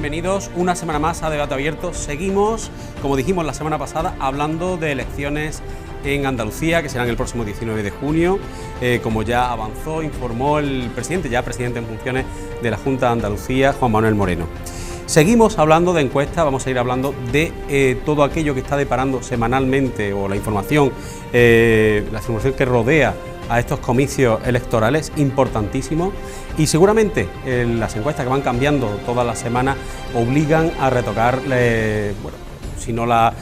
bienvenidos una semana más a Debate Abierto. Seguimos, como dijimos la semana pasada, hablando de elecciones en Andalucía, que serán el próximo 19 de junio, como ya avanzó, informó el presidente, ya presidente en funciones de la Junta de Andalucía, Juan Manuel Moreno. Seguimos hablando de encuestas, vamos a ir hablando de todo aquello que está deparando semanalmente, o la información que rodea a estos comicios electorales, importantísimos, y seguramente las encuestas que van cambiando todas las semanas obligan a retocar, si no la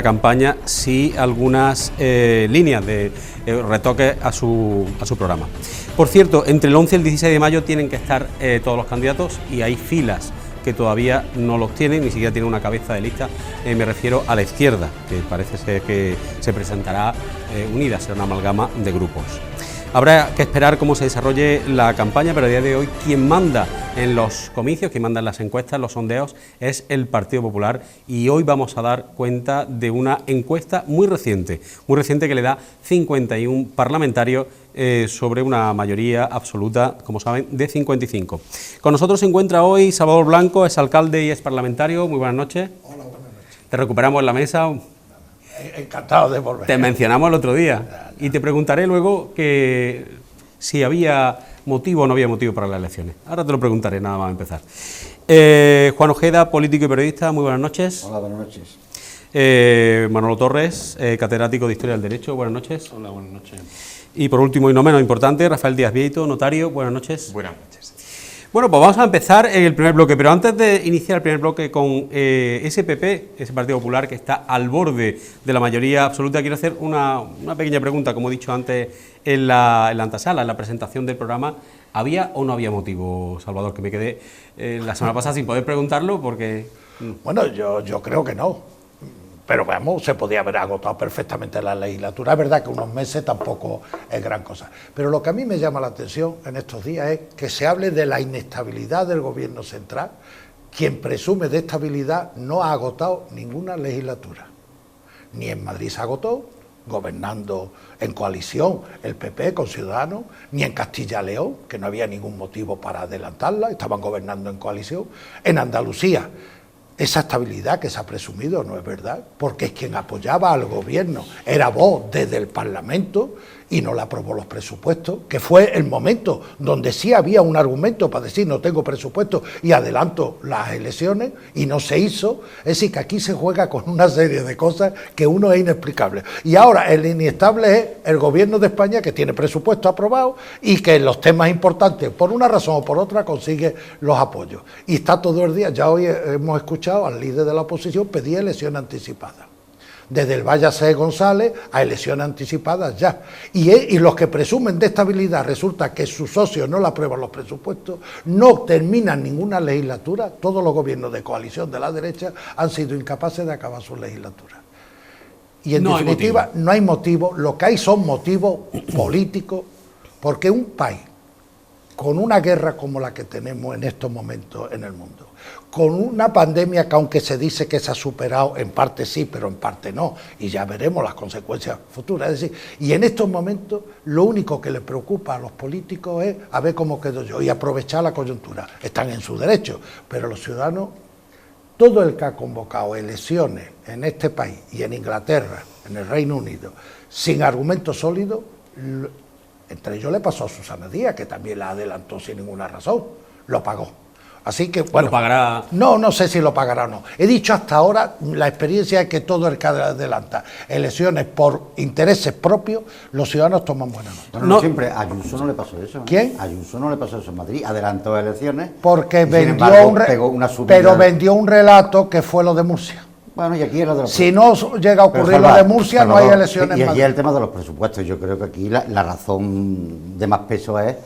campaña, sí algunas líneas de retoque a su programa. Por cierto, entre el 11 y el 16 de mayo tienen que estar todos los candidatos, y hay filas que todavía no los tienen, ni siquiera tienen una cabeza de lista. Me refiero a la izquierda, que parece ser que se presentará unida, será una amalgama de grupos. Habrá que esperar cómo se desarrolle la campaña, pero a día de hoy quien manda en los comicios, quien manda en las encuestas, los sondeos, es el Partido Popular, y hoy vamos a dar cuenta de una encuesta muy reciente que le da 51 parlamentarios sobre una mayoría absoluta, como saben, de 55. Con nosotros se encuentra hoy Salvador Blanco, es alcalde y es parlamentario. Muy buenas noches. Hola, buenas noches. Te recuperamos en la mesa. Encantado de volver. Te mencionamos el otro día y te preguntaré luego que si había motivo o no había motivo para las elecciones. Ahora te lo preguntaré, nada más empezar. Juan Ojeda, político y periodista, muy buenas noches. Hola, buenas noches. Manolo Torres, catedrático de Historia del Derecho, buenas noches. Hola, buenas noches. Y por último y no menos importante, Rafael Díaz Vieito, notario, buenas noches. Buenas noches. Bueno, pues vamos a empezar el primer bloque, pero antes de iniciar el primer bloque con ese PP, ese Partido Popular que está al borde de la mayoría absoluta, quiero hacer una pequeña pregunta. Como he dicho antes en la antesala, en la presentación del programa, ¿había o no había motivo, Salvador? Que me quedé la semana pasada sin poder preguntarlo porque... Bueno, yo creo que no. Pero vamos, se podía haber agotado perfectamente la legislatura. Es verdad que unos meses tampoco es gran cosa. Pero lo que a mí me llama la atención en estos días es que se hable de la inestabilidad del gobierno central. Quien presume de estabilidad no ha agotado ninguna legislatura. Ni en Madrid se agotó, gobernando en coalición el PP con Ciudadanos, ni en Castilla-León, que no había ningún motivo para adelantarla, estaban gobernando en coalición. En Andalucía, esa estabilidad que se ha presumido no es verdad, porque es quien apoyaba al gobierno, era Vox desde el Parlamento y no le aprobó los presupuestos, que fue el momento donde sí había un argumento para decir no tengo presupuesto y adelanto las elecciones, y no se hizo. Es decir, que aquí se juega con una serie de cosas que uno es inexplicable. Y ahora el inestable es el gobierno de España, que tiene presupuesto aprobado y que en los temas importantes, por una razón o por otra, consigue los apoyos. Y está todo el día, ya hoy hemos escuchado al líder de la oposición pedir elecciones anticipadas. Desde el Váyase González a elecciones anticipadas ya. Y los que presumen de estabilidad, resulta que sus socios no le aprueban los presupuestos, no terminan ninguna legislatura. Todos los gobiernos de coalición de la derecha han sido incapaces de acabar su legislatura. Y en definitiva, no hay motivo. Lo que hay son motivos políticos, porque un país con una guerra como la que tenemos en estos momentos en el mundo, con una pandemia que, aunque se dice que se ha superado, en parte sí, pero en parte no, y ya veremos las consecuencias futuras. Es decir, y en estos momentos lo único que les preocupa a los políticos es a ver cómo quedo yo y aprovechar la coyuntura. Están en su derecho, pero los ciudadanos, todo el que ha convocado elecciones en este país y en Inglaterra, en el Reino Unido, sin argumentos sólidos, entre ellos le pasó a Susana Díaz, que también la adelantó sin ninguna razón, lo pagó. Así que, bueno, ¿lo pagará? No sé si lo pagará o no. He dicho hasta ahora, la experiencia es que todo el que adelanta elecciones por intereses propios, los ciudadanos toman buena nota. Bueno, no siempre, a Ayuso no le pasó eso. ¿Quién? A Ayuso no le pasó eso en Madrid, adelantó elecciones. Porque pegó una subida. Pero vendió un relato que fue lo de Murcia. Bueno, y aquí es lo de los Si no llega a ocurrir lo de Murcia, no hay elecciones en Madrid. Y aquí Madrid. el tema de los presupuestos. Yo creo que aquí la razón de más peso es,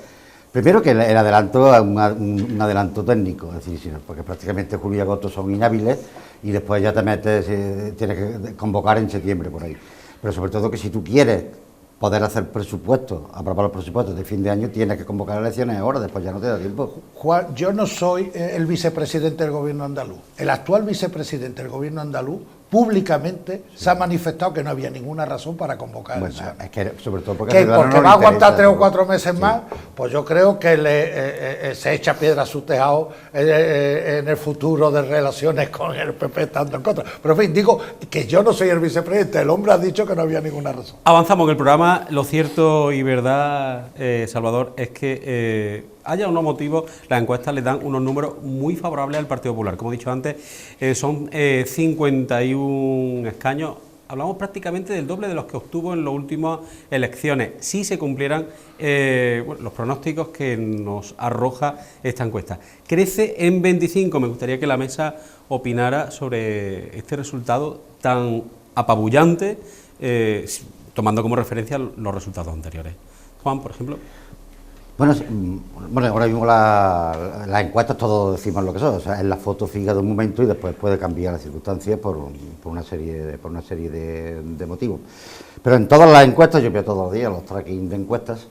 primero, que el adelanto es un adelanto técnico, es decir, porque prácticamente julio y agosto son inhábiles y después ya te metes, tienes que convocar en septiembre por ahí. Pero sobre todo que si tú quieres poder hacer presupuestos, aprobar los presupuestos de fin de año, tienes que convocar elecciones ahora, después ya no te da tiempo. Juan, yo no soy el vicepresidente del gobierno andaluz. El actual vicepresidente del gobierno andaluz públicamente se ha manifestado que no había ninguna razón para convocar elecciones. Es que sobre todo porque Que porque va a aguantar 3 o 4 meses sí. más, pues yo creo que se echa piedra a su tejado en el futuro de relaciones con el PP estando en contra. Pero en fin, digo que yo no soy el vicepresidente, el hombre ha dicho que no había ninguna razón. Avanzamos en el programa. Lo cierto y verdad, Salvador, es que haya unos motivos, las encuestas le dan unos números muy favorables al Partido Popular. Como he dicho antes, son 51 escaños. Hablamos prácticamente del doble de los que obtuvo en las últimas elecciones, si se cumplieran los pronósticos que nos arroja esta encuesta. Crece en 25. Me gustaría que la mesa opinara sobre este resultado tan apabullante, tomando como referencia los resultados anteriores. Juan, por ejemplo. Bueno, ahora mismo las encuestas todos decimos lo que son, o sea, es la foto fija de un momento y después puede cambiar las circunstancias por una serie de motivos. Pero en todas las encuestas, yo veo todos los días los tracking de encuestas,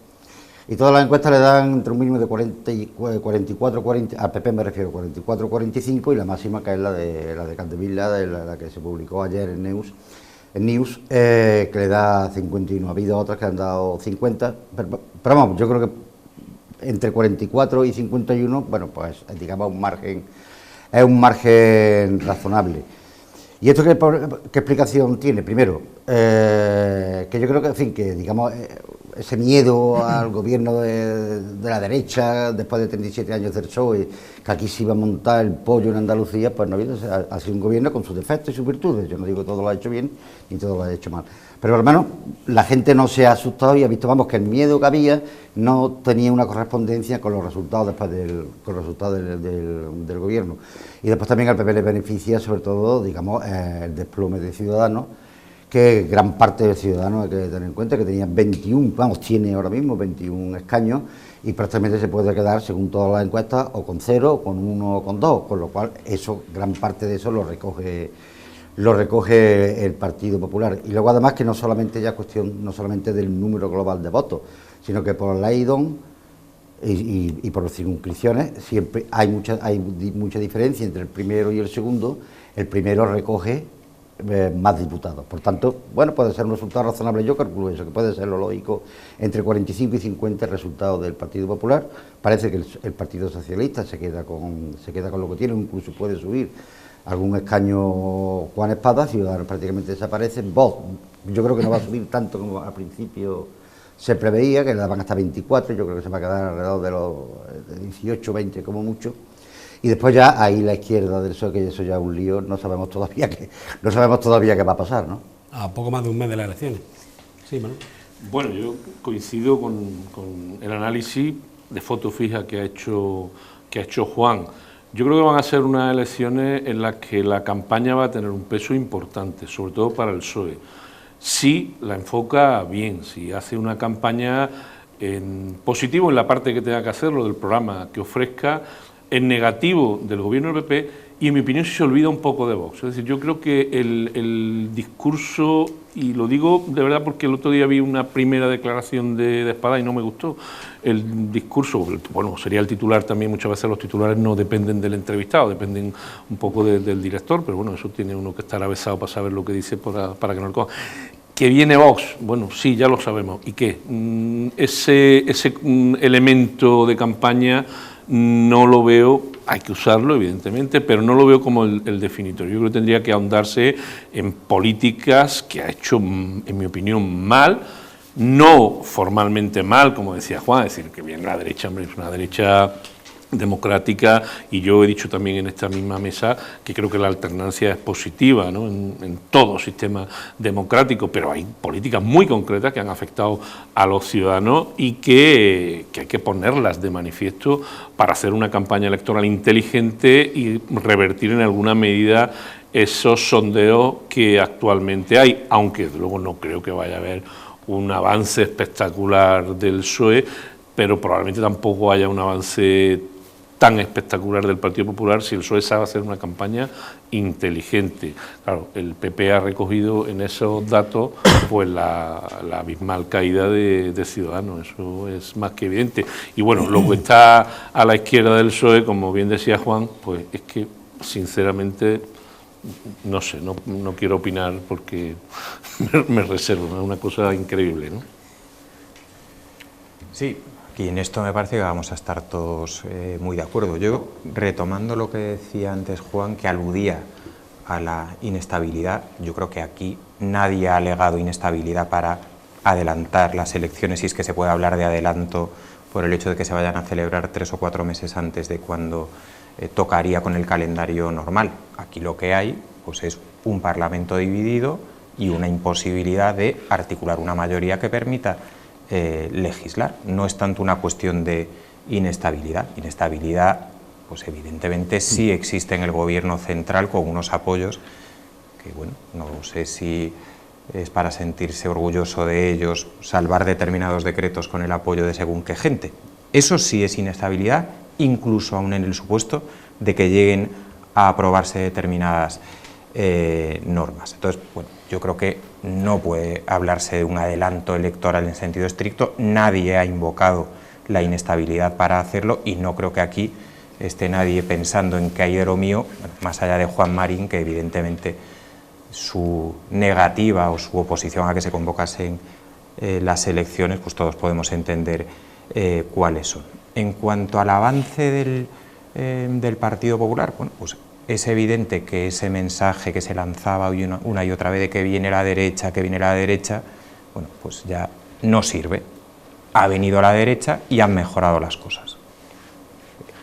y todas las encuestas le dan entre un mínimo de 44, 40, al PP me refiero, 44, 45, y la máxima que es la de Capdevila, la que se publicó ayer en News, que le da 51, ha habido otras que han dado 50, pero vamos, yo creo que entre 44 y 51, bueno, pues digamos es un margen razonable. ¿Y esto qué explicación tiene? Primero, que yo creo que, en fin, que digamos, ese miedo al gobierno de la derecha, después de 37 años del PSOE, que aquí se iba a montar el pollo en Andalucía, pues no ha habido, ha sido un gobierno con sus defectos y sus virtudes. Yo no digo que todo lo ha hecho bien, ni todo lo ha hecho mal. Pero al menos la gente no se ha asustado y ha visto, vamos, que el miedo que había no tenía una correspondencia con los resultados del gobierno. Y después también al PP le beneficia, sobre todo, digamos, el desplome de Ciudadanos, que gran parte de Ciudadanos hay que tener en cuenta que tenían 21, tiene ahora mismo 21 escaños y prácticamente se puede quedar, según todas las encuestas, o con 0, o con 1, o con 2, con lo cual gran parte de eso lo recoge el Partido Popular. Y luego además que no solamente del número global de votos, sino que por la Leiden y por las circunscripciones siempre hay mucha diferencia entre el primero y el segundo. El primero recoge más diputados. Por tanto, bueno, puede ser un resultado razonable. Yo calculo eso, que puede ser lo lógico, entre 45 y 50 el resultado del Partido Popular. Parece que el Partido Socialista se queda con lo que tiene, incluso puede subir algún escaño Juan Espada. Ciudadanos prácticamente desaparecen. Vox, yo creo que no va a subir tanto como al principio se preveía, que le daban hasta 24, yo creo que se va a quedar alrededor de los 18, 20 como mucho. Y después ya ahí la izquierda del PSOE, que eso ya es un lío, no sabemos todavía qué va a pasar, ¿no? A poco más de un mes de las elecciones. Sí, Manuel. Bueno, yo coincido con el análisis de foto fija que ha hecho Juan. Yo creo que van a ser unas elecciones en las que la campaña va a tener un peso importante, sobre todo para el PSOE. Si la enfoca bien, si hace una campaña en positivo en la parte que tenga que hacerlo del programa que ofrezca, en negativo del gobierno del PP, y en mi opinión si se olvida un poco de Vox. Es decir, yo creo que el discurso, y lo digo de verdad porque el otro día vi una primera declaración de Espada y no me gustó, el discurso, bueno, sería el titular también, muchas veces los titulares no dependen del entrevistado, dependen un poco del director, pero bueno, eso tiene uno que estar avesado para saber lo que dice para que no lo coja. ¿Que viene Vox? Bueno, sí, ya lo sabemos. ¿Y qué? Ese elemento de campaña no lo veo, hay que usarlo evidentemente, pero no lo veo como el definitorio. Yo creo que tendría que ahondarse en políticas que ha hecho, en mi opinión, mal, no formalmente mal, como decía Juan, es decir, que viene la derecha, hombre, es una derecha democrática, y yo he dicho también en esta misma mesa que creo que la alternancia es positiva, ¿no? en todo sistema democrático, pero hay políticas muy concretas que han afectado a los ciudadanos y que hay que ponerlas de manifiesto para hacer una campaña electoral inteligente y revertir en alguna medida esos sondeos que actualmente hay, aunque luego no creo que vaya a haber un avance espectacular del PSOE, pero probablemente tampoco haya un avance tan espectacular del Partido Popular si el PSOE sabe hacer una campaña inteligente. Claro, el PP ha recogido en esos datos pues la abismal caída de Ciudadanos, eso es más que evidente. Y bueno, lo que está a la izquierda del PSOE, como bien decía Juan, pues es que sinceramente no sé, no quiero opinar porque me reservo, es una cosa increíble, ¿no? Sí, aquí en esto me parece que vamos a estar todos muy de acuerdo. Yo, retomando lo que decía antes Juan, que aludía a la inestabilidad, yo creo que aquí nadie ha alegado inestabilidad para adelantar las elecciones, si es que se puede hablar de adelanto por el hecho de que se vayan a celebrar 3 o 4 meses antes de cuando tocaría con el calendario normal. Aquí lo que hay pues es un Parlamento dividido y una imposibilidad de articular una mayoría que permita legislar. No es tanto una cuestión de inestabilidad. Inestabilidad, pues evidentemente sí existe en el Gobierno central con unos apoyos que, bueno, no sé si es para sentirse orgulloso de ellos, salvar determinados decretos con el apoyo de según qué gente. Eso sí es inestabilidad, incluso aún en el supuesto de que lleguen a aprobarse determinadas normas. Entonces, bueno, yo creo que no puede hablarse de un adelanto electoral en sentido estricto, nadie ha invocado la inestabilidad para hacerlo y no creo que aquí esté nadie pensando en que hay de lo mío, más allá de Juan Marín, que evidentemente su negativa o su oposición a que se convocasen las elecciones, pues todos podemos entender cuáles son. En cuanto al avance del Partido Popular, bueno, pues es evidente que ese mensaje que se lanzaba una y otra vez de que viene la derecha, bueno, pues ya no sirve. Ha venido la derecha y han mejorado las cosas.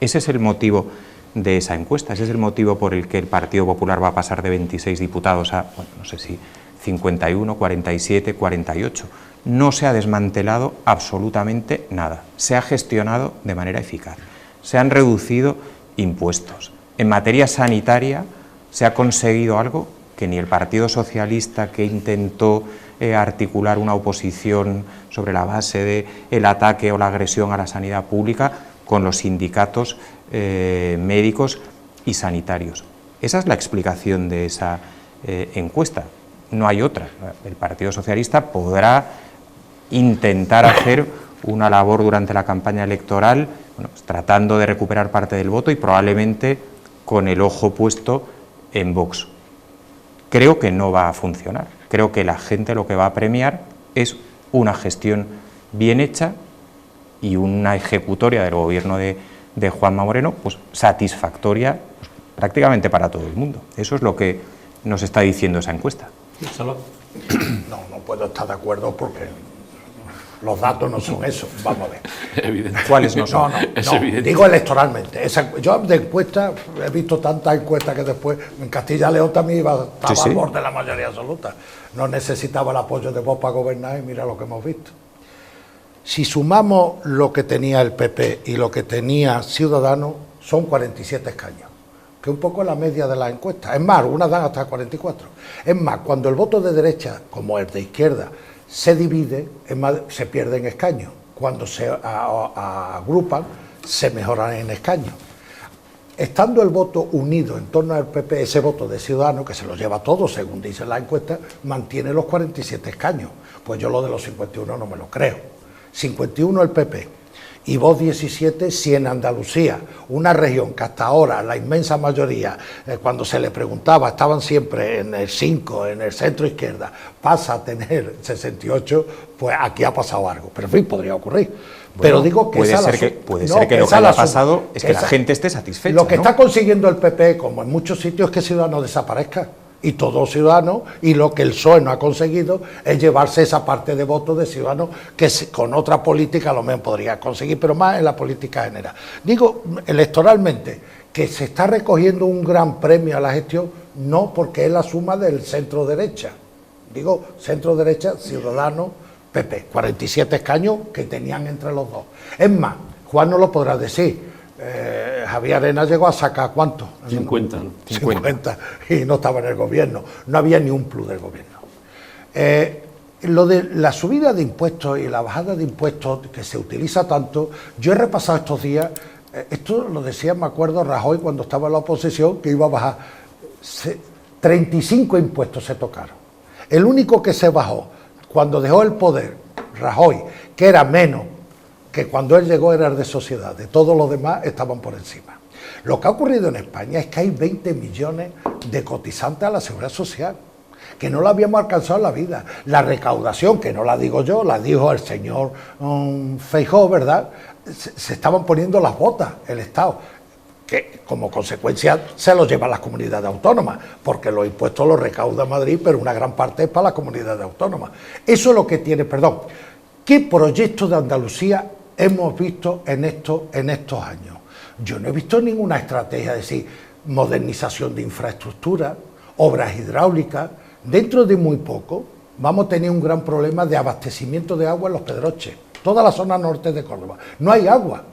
Ese es el motivo de esa encuesta, ese es el motivo por el que el Partido Popular va a pasar de 26 diputados a, bueno, no sé si 51, 47, 48. No se ha desmantelado absolutamente nada, se ha gestionado de manera eficaz, se han reducido impuestos. En materia sanitaria se ha conseguido algo que ni el Partido Socialista, que intentó articular una oposición sobre la base del ataque o la agresión a la sanidad pública, con los sindicatos médicos y sanitarios. Esa es la explicación de esa encuesta, no hay otra. El Partido Socialista podrá intentar hacer una labor durante la campaña electoral, bueno, pues tratando de recuperar parte del voto y probablemente con el ojo puesto en Vox. Creo que no va a funcionar, creo que la gente lo que va a premiar es una gestión bien hecha y una ejecutoria del gobierno de Juanma Moreno pues satisfactoria pues, prácticamente para todo el mundo. Eso es lo que nos está diciendo esa encuesta. No puedo estar de acuerdo porque los datos no son eso. Vamos a ver. Evidente. ¿Cuáles no son? Es evidente. Digo electoralmente. Yo de encuestas he visto tantas encuestas que después en Castilla y León también estaba Sí. a borde de la mayoría absoluta. No necesitaba el apoyo de Vox para gobernar y mira lo que hemos visto. Si sumamos lo que tenía el PP y lo que tenía Ciudadanos, son 47 escaños, que es un poco la media de las encuestas. Es más, algunas dan hasta 44. Es más, cuando el voto de derecha, como el de izquierda, se divide, es más, se pierden escaños. Cuando se agrupan, se mejoran en escaños. Estando el voto unido en torno al PP, ese voto de Ciudadanos, que se lo lleva todo, según dice la encuesta, mantiene los 47 escaños. Pues yo lo de los 51 no me lo creo. 51 el PP y Vox 17, si en Andalucía, una región que hasta ahora la inmensa mayoría, cuando se le preguntaba, estaban siempre en el 5, en el centro izquierda, pasa a tener 68, pues aquí ha pasado algo. Pero en fin, podría ocurrir. Bueno, pero digo que puede ser que lo que haya pasado es que la gente esté satisfecha. Lo que ¿no? está consiguiendo el PP, como en muchos sitios, es que Ciudadanos desaparezca. Y todos Ciudadanos, y lo que el PSOE no ha conseguido es llevarse esa parte de votos de Ciudadanos que con otra política a lo mejor podría conseguir, pero más en la política general. Digo, electoralmente, que se está recogiendo un gran premio a la gestión, no porque es la suma del centro-derecha. Digo, centro-derecha, Ciudadanos, PP, 47 escaños que tenían entre los dos. Es más, Juan no lo podrá decir, Javier Arenas llegó a sacar ¿cuánto? 50, ¿no? 50 y no estaba en el gobierno, no había ni un plus del gobierno. Lo de la subida de impuestos y la bajada de impuestos que se utiliza tanto, yo he repasado estos días, esto lo decía, me acuerdo, Rajoy cuando estaba en la oposición, que iba a bajar 35 impuestos se tocaron. El único que se bajó cuando dejó el poder, Rajoy, que era menos que cuando él llegó, era el de sociedades, todos los demás estaban por encima. Lo que ha ocurrido en España es que hay 20 millones de cotizantes a la Seguridad Social, que no lo habíamos alcanzado en la vida. La recaudación, que no la digo yo, la dijo el señor Feijóo, ¿verdad? Se estaban poniendo las botas el Estado, que como consecuencia se los llevan las comunidades autónomas, porque los impuestos los recauda Madrid, pero una gran parte es para las comunidades autónomas. Eso es lo que tiene, perdón, ¿qué proyectos de Andalucía hemos visto en estos años? Yo no he visto ninguna estrategia de decir modernización de infraestructura, obras hidráulicas. Dentro de muy poco vamos a tener un gran problema de abastecimiento de agua en Los Pedroches, toda la zona norte de Córdoba. No hay agua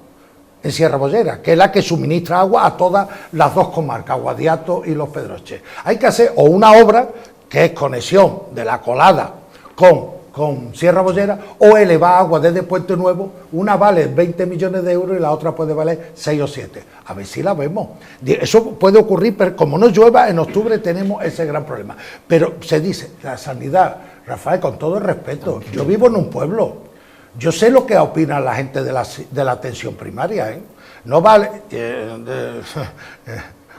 en Sierra Bollera, que es la que suministra agua a todas las dos comarcas, Guadiato y Los Pedroches. Hay que hacer o una obra que es conexión de la Colada con Sierra Bollera, o elevar agua desde Puente Nuevo. Una vale 20 millones de euros y la otra puede valer 6 o 7. A ver si la vemos. Eso puede ocurrir, pero como no llueva, en octubre tenemos ese gran problema. Pero se dice, la sanidad, Rafael, con todo el respeto, yo vivo en un pueblo, yo sé lo que opina la gente de la atención primaria, ¿eh? No vale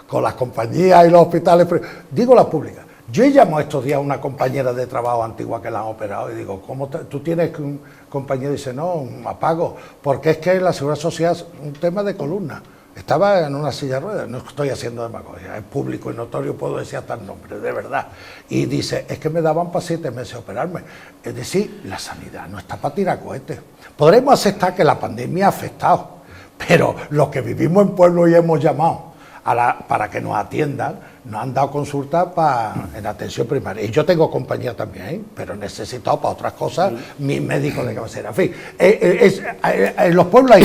con las compañías y los hospitales, digo la pública. Yo he llamado estos días a una compañera de trabajo antigua que la han operado y digo, ¿cómo tú tienes un compañero? Y dice, no, apago, porque es que la Seguridad Social es un tema de columna. Estaba en una silla de ruedas, no estoy haciendo demagogia, es público y notorio, puedo decir hasta el nombre, de verdad. Y dice, es que me daban para 7 meses operarme. Es decir, la sanidad no está para tirar cohetes. Podremos aceptar que la pandemia ha afectado, pero los que vivimos en pueblo y hemos llamado para que nos atiendan, nos han dado consulta en atención primaria. Y yo tengo compañía también, ¿eh? Pero he necesitado para otras cosas mi médico de cabecera. En fin, en los pueblos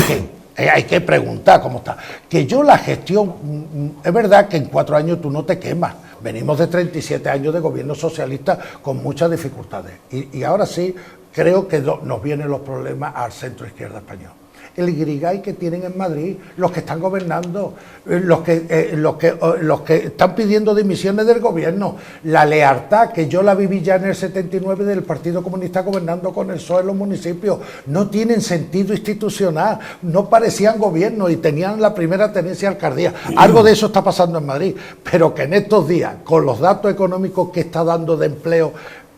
hay que preguntar cómo está. Que yo la gestión, es verdad que en 4 años tú no te quemas. Venimos de 37 años de gobierno socialista con muchas dificultades. Y ahora sí creo que nos vienen los problemas al centro izquierda español. El guirigay que tienen en Madrid, los que están gobernando, los que están pidiendo dimisiones del gobierno, la lealtad que yo la viví ya en el 79 del Partido Comunista gobernando con el PSOE en los municipios, no tienen sentido institucional, no parecían gobierno y tenían la primera tenencia de alcaldía. Algo de eso está pasando en Madrid, pero que en estos días, con los datos económicos que está dando de empleo,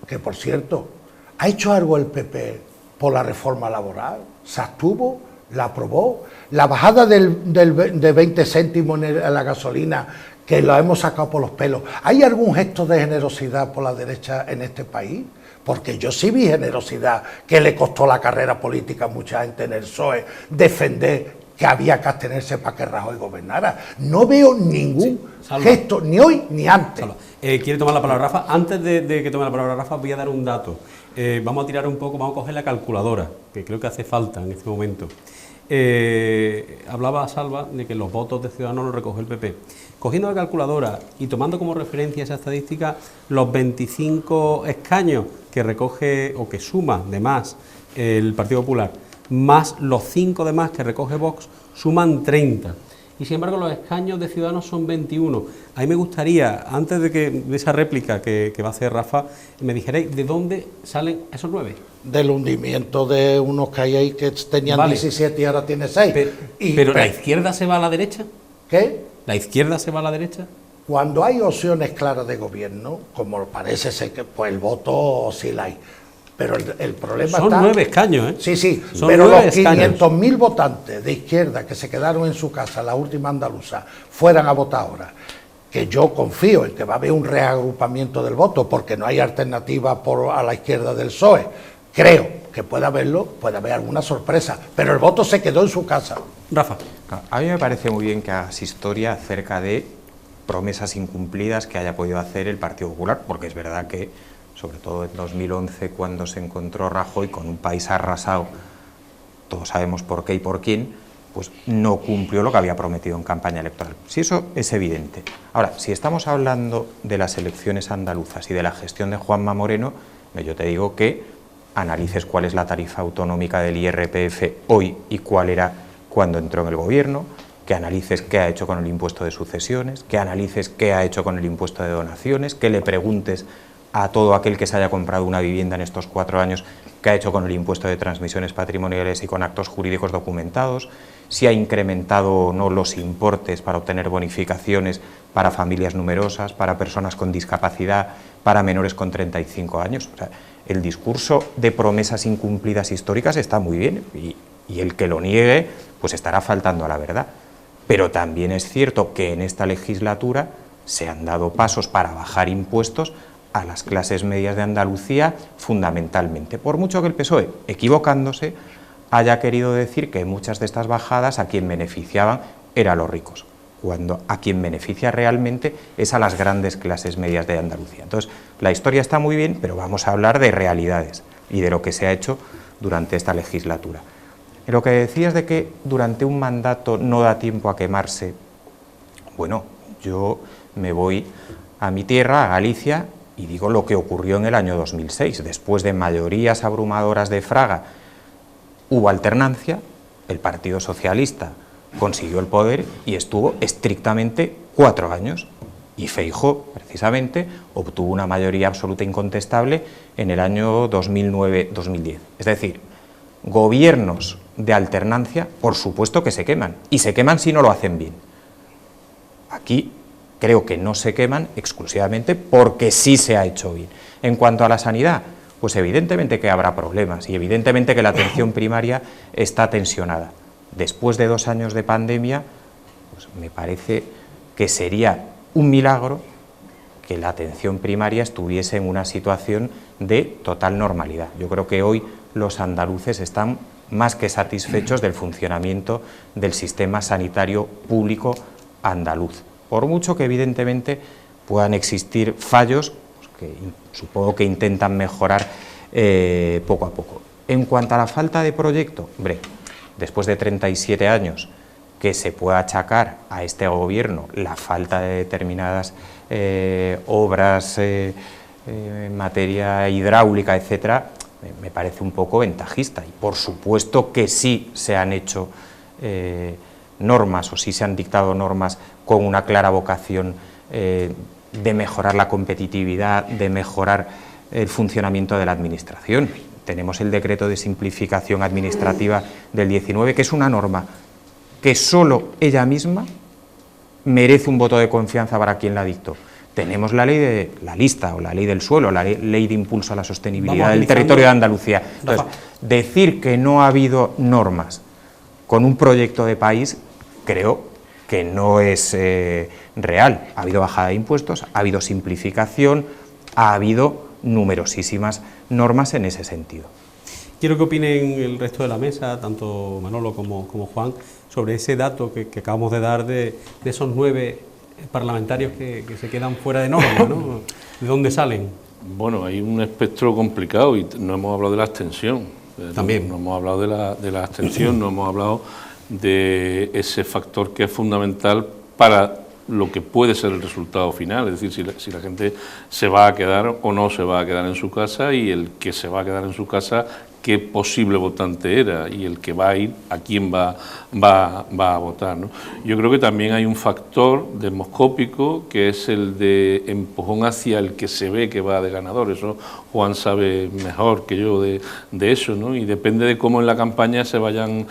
que por cierto, ¿ha hecho algo el PP por la reforma laboral? ¿Se abstuvo? ¿La aprobó? La bajada de 20 céntimos en la gasolina, que la hemos sacado por los pelos. ¿Hay algún gesto de generosidad por la derecha en este país? Porque yo sí vi generosidad, que le costó la carrera política a mucha gente en el PSOE defender que había que abstenerse para que Rajoy gobernara. No veo ningún gesto, ni hoy ni antes. ¿Quiere tomar la palabra Rafa? Antes de que tome la palabra Rafa, voy a dar un dato. Vamos a tirar un poco, vamos a coger la calculadora, que creo que hace falta en este momento. Hablaba Salva de que los votos de Ciudadanos los recoge el PP. Cogiendo la calculadora y tomando como referencia esa estadística, los 25 escaños que recoge o que suma de más el Partido Popular, más los 5 de más que recoge Vox, suman 30. Y sin embargo los escaños de Ciudadanos son 21. A mí me gustaría, antes de esa réplica que va a hacer Rafa, me dijerais de dónde salen esos 9. Del hundimiento de unos que hay ahí que tenían 17 y ahora tiene 6. Pero ¿la izquierda se va a la derecha? ¿Qué? ¿La izquierda se va a la derecha? Cuando hay opciones claras de gobierno, como parece ser que pues el voto sí la hay. Pero el problema son 9 escaños, ¿eh? Sí, sí, son pero los 500.000 votantes de izquierda que se quedaron en su casa, la última andaluza, fueran a votar ahora, que yo confío en que va a haber un reagrupamiento del voto, porque no hay alternativa a la izquierda del PSOE, creo que puede haber alguna sorpresa, pero el voto se quedó en su casa. Rafa. A mí me parece muy bien que hagas historia acerca de promesas incumplidas que haya podido hacer el Partido Popular, porque es verdad que sobre todo en 2011, cuando se encontró Rajoy con un país arrasado, todos sabemos por qué y por quién, pues no cumplió lo que había prometido en campaña electoral. Sí, eso es evidente. Ahora, si estamos hablando de las elecciones andaluzas y de la gestión de Juanma Moreno, yo te digo que analices cuál es la tarifa autonómica del IRPF hoy y cuál era cuando entró en el gobierno, que analices qué ha hecho con el impuesto de sucesiones, que analices qué ha hecho con el impuesto de donaciones, que le preguntes a todo aquel que se haya comprado una vivienda en estos 4 años, qué ha hecho con el impuesto de transmisiones patrimoniales y con actos jurídicos documentados, si ha incrementado o no los importes para obtener bonificaciones para familias numerosas, para personas con discapacidad, para menores con 35 años. O sea, el discurso de promesas incumplidas históricas está muy bien y el que lo niegue pues estará faltando a la verdad. Pero también es cierto que en esta legislatura se han dado pasos para bajar impuestos a las clases medias de Andalucía fundamentalmente, por mucho que el PSOE, equivocándose, haya querido decir que muchas de estas bajadas a quien beneficiaban eran los ricos, cuando a quien beneficia realmente es a las grandes clases medias de Andalucía. Entonces, la historia está muy bien, pero vamos a hablar de realidades y de lo que se ha hecho durante esta legislatura. Lo que decías de que durante un mandato no da tiempo a quemarse, bueno, yo me voy a mi tierra, a Galicia, y digo lo que ocurrió en el año 2006. Después de mayorías abrumadoras de Fraga, hubo alternancia, el Partido Socialista consiguió el poder y estuvo estrictamente 4 años. Y Feijóo, precisamente, obtuvo una mayoría absoluta incontestable en el año 2009-2010. Es decir, gobiernos de alternancia, por supuesto que se queman, y se queman si no lo hacen bien. Aquí creo que no se queman exclusivamente porque sí se ha hecho bien. En cuanto a la sanidad, pues evidentemente que habrá problemas y evidentemente que la atención primaria está tensionada. Después de 2 años de pandemia, pues me parece que sería un milagro que la atención primaria estuviese en una situación de total normalidad. Yo creo que hoy los andaluces están más que satisfechos del funcionamiento del sistema sanitario público andaluz. Por mucho que evidentemente puedan existir fallos, pues que supongo que intentan mejorar poco a poco. En cuanto a la falta de proyecto, hombre, después de 37 años que se pueda achacar a este gobierno la falta de determinadas obras en materia hidráulica, etcétera, me parece un poco ventajista. Y por supuesto que sí se han hecho normas o sí se han dictado normas con una clara vocación de mejorar la competitividad, de mejorar el funcionamiento de la administración. Tenemos el decreto de simplificación administrativa del 19, que es una norma que solo ella misma merece un voto de confianza para quien la dictó. Tenemos la ley de la lista o la ley del suelo, la ley de impulso a la sostenibilidad del territorio de Andalucía. Entonces, decir que no ha habido normas con un proyecto de país, creo que no es real. Ha habido bajada de impuestos, ha habido simplificación, ha habido numerosísimas normas en ese sentido. Quiero que opinen el resto de la mesa, tanto Manolo como Juan, sobre ese dato que acabamos de dar de esos 9 parlamentarios que se quedan fuera de norma, ¿no? ¿De dónde salen? Bueno, hay un espectro complicado y no hemos hablado de la abstención. También. No hemos hablado de la abstención, no hemos hablado de ese factor que es fundamental para lo que puede ser el resultado final, es decir, si la gente se va a quedar o no se va a quedar en su casa, y el que se va a quedar en su casa, qué posible votante era, y el que va a ir, a quién va a votar, ¿no? Yo creo que también hay un factor demoscópico que es el de empujón hacia el que se ve que va de ganador. Eso Juan sabe mejor que yo de eso, ¿no? Y depende de cómo en la campaña se vayan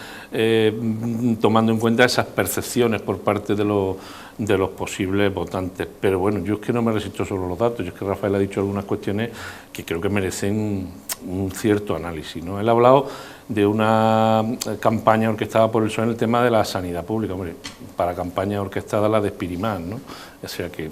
tomando en cuenta esas percepciones por parte de los posibles votantes. Pero bueno, yo es que no me resisto sobre los datos, yo es que Rafael ha dicho algunas cuestiones que creo que merecen un cierto análisis, ¿no? Él ha hablado de una campaña orquestada por el PSOE en el tema de la sanidad pública. Hombre, para campaña orquestada la de Espirimán, ¿no? O sea que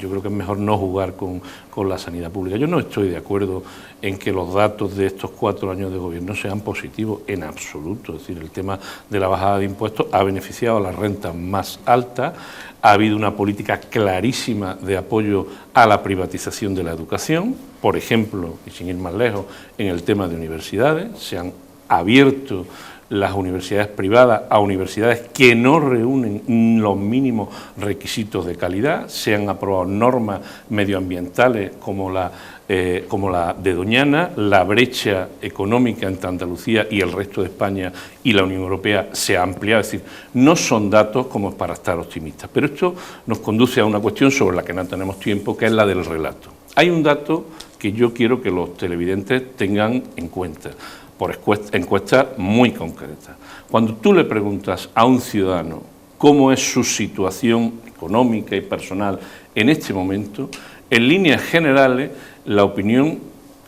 yo creo que es mejor no jugar con la sanidad pública. Yo no estoy de acuerdo en que los datos de estos 4 años de gobierno sean positivos en absoluto. Es decir, el tema de la bajada de impuestos ha beneficiado a las rentas más altas. Ha habido una política clarísima de apoyo a la privatización de la educación, por ejemplo, y sin ir más lejos, en el tema de universidades. Se han abierto las universidades privadas a universidades que no reúnen los mínimos requisitos de calidad. Se han aprobado normas medioambientales como la de Doñana. La brecha económica entre Andalucía y el resto de España y la Unión Europea se ha ampliado. Es decir, no son datos como para estar optimistas, pero esto nos conduce a una cuestión sobre la que no tenemos tiempo, que es la del relato. Hay un dato que yo quiero que los televidentes tengan en cuenta, por encuestas muy concretas. Cuando tú le preguntas a un ciudadano cómo es su situación económica y personal en este momento, en líneas generales la opinión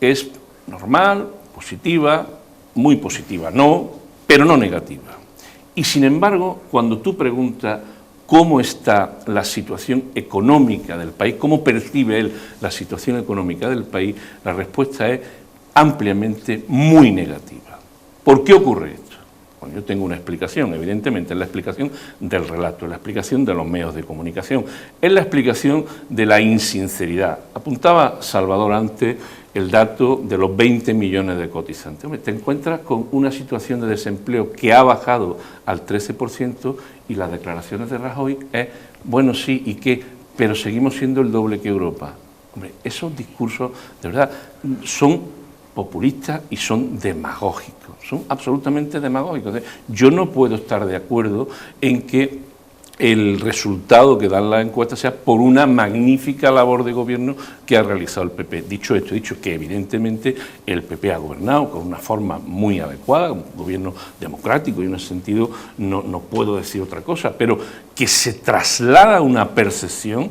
es normal, positiva, muy positiva, no, pero no negativa. Y sin embargo, cuando tú preguntas cómo está la situación económica del país, cómo percibe él la situación económica del país, la respuesta es ampliamente muy negativa. ¿Por qué ocurre esto? Bueno, yo tengo una explicación, evidentemente, es la explicación del relato, es la explicación de los medios de comunicación, es la explicación de la insinceridad. Apuntaba Salvador antes el dato de los 20 millones de cotizantes. Hombre, te encuentras con una situación de desempleo que ha bajado al 13% y las declaraciones de Rajoy es, bueno, sí, ¿y qué? Pero seguimos siendo el doble que Europa. Hombre, esos discursos, de verdad, son populistas y son demagógicos, son absolutamente demagógicos. Yo no puedo estar de acuerdo en que el resultado que dan las encuestas sea por una magnífica labor de gobierno que ha realizado el PP. Dicho esto, he dicho que evidentemente el PP ha gobernado con una forma muy adecuada, un gobierno democrático y en ese sentido no puedo decir otra cosa, pero que se traslada una percepción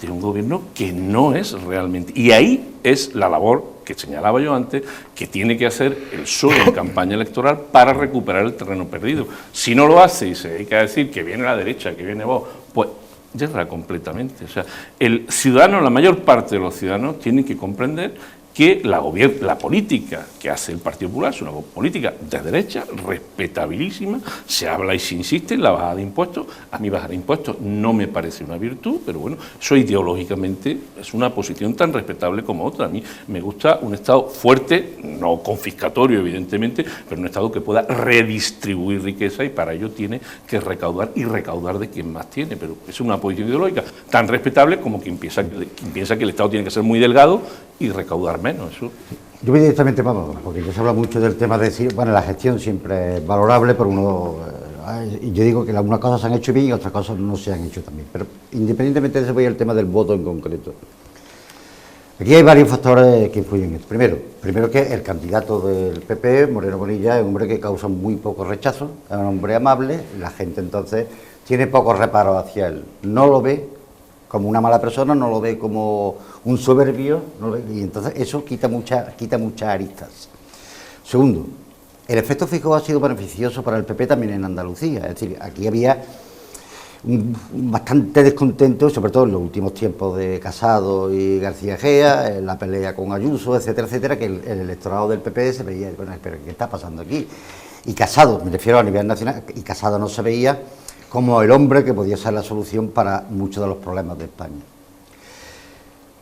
de un gobierno que no es realmente. Y ahí es la labor que señalaba yo antes, que tiene que hacer el PSOE en campaña electoral para recuperar el terreno perdido. Si no lo hace y se dedica a decir que viene la derecha, que viene Vox, pues yerra completamente. O sea, el ciudadano, la mayor parte de los ciudadanos tienen que comprender que la política que hace el Partido Popular es una política de derecha, respetabilísima, se habla y se insiste en la bajada de impuestos. A mí bajar impuestos no me parece una virtud, pero bueno, eso ideológicamente es una posición tan respetable como otra. A mí me gusta un Estado fuerte, no confiscatorio evidentemente, pero un Estado que pueda redistribuir riqueza y para ello tiene que recaudar y recaudar de quien más tiene, pero es una posición ideológica tan respetable como quien piensa que el Estado tiene que ser muy delgado y recaudar menos. Eso. Yo voy directamente, vamos, porque ya se habla mucho del tema de decir, bueno, la gestión siempre es valorable, pero uno, yo digo que algunas cosas se han hecho bien y otras cosas no se han hecho también, pero independientemente de eso voy al tema del voto en concreto. Aquí hay varios factores que influyen en esto. Primero que el candidato del PP, Moreno Bonilla, es un hombre que causa muy poco rechazo, es un hombre amable, la gente entonces tiene pocos reparos hacia él, no lo ve como una mala persona, no lo ve como un soberbio, y entonces eso quita muchas aristas. Segundo, el efecto Feijóo ha sido beneficioso para el PP también en Andalucía, es decir, aquí había bastante descontento, sobre todo en los últimos tiempos de Casado y García Egea, en la pelea con Ayuso, etcétera, etcétera, que el electorado del PP se veía, bueno, pero ¿qué está pasando aquí? Y Casado, me refiero a nivel nacional, y Casado no se veía como el hombre que podía ser la solución para muchos de los problemas de España.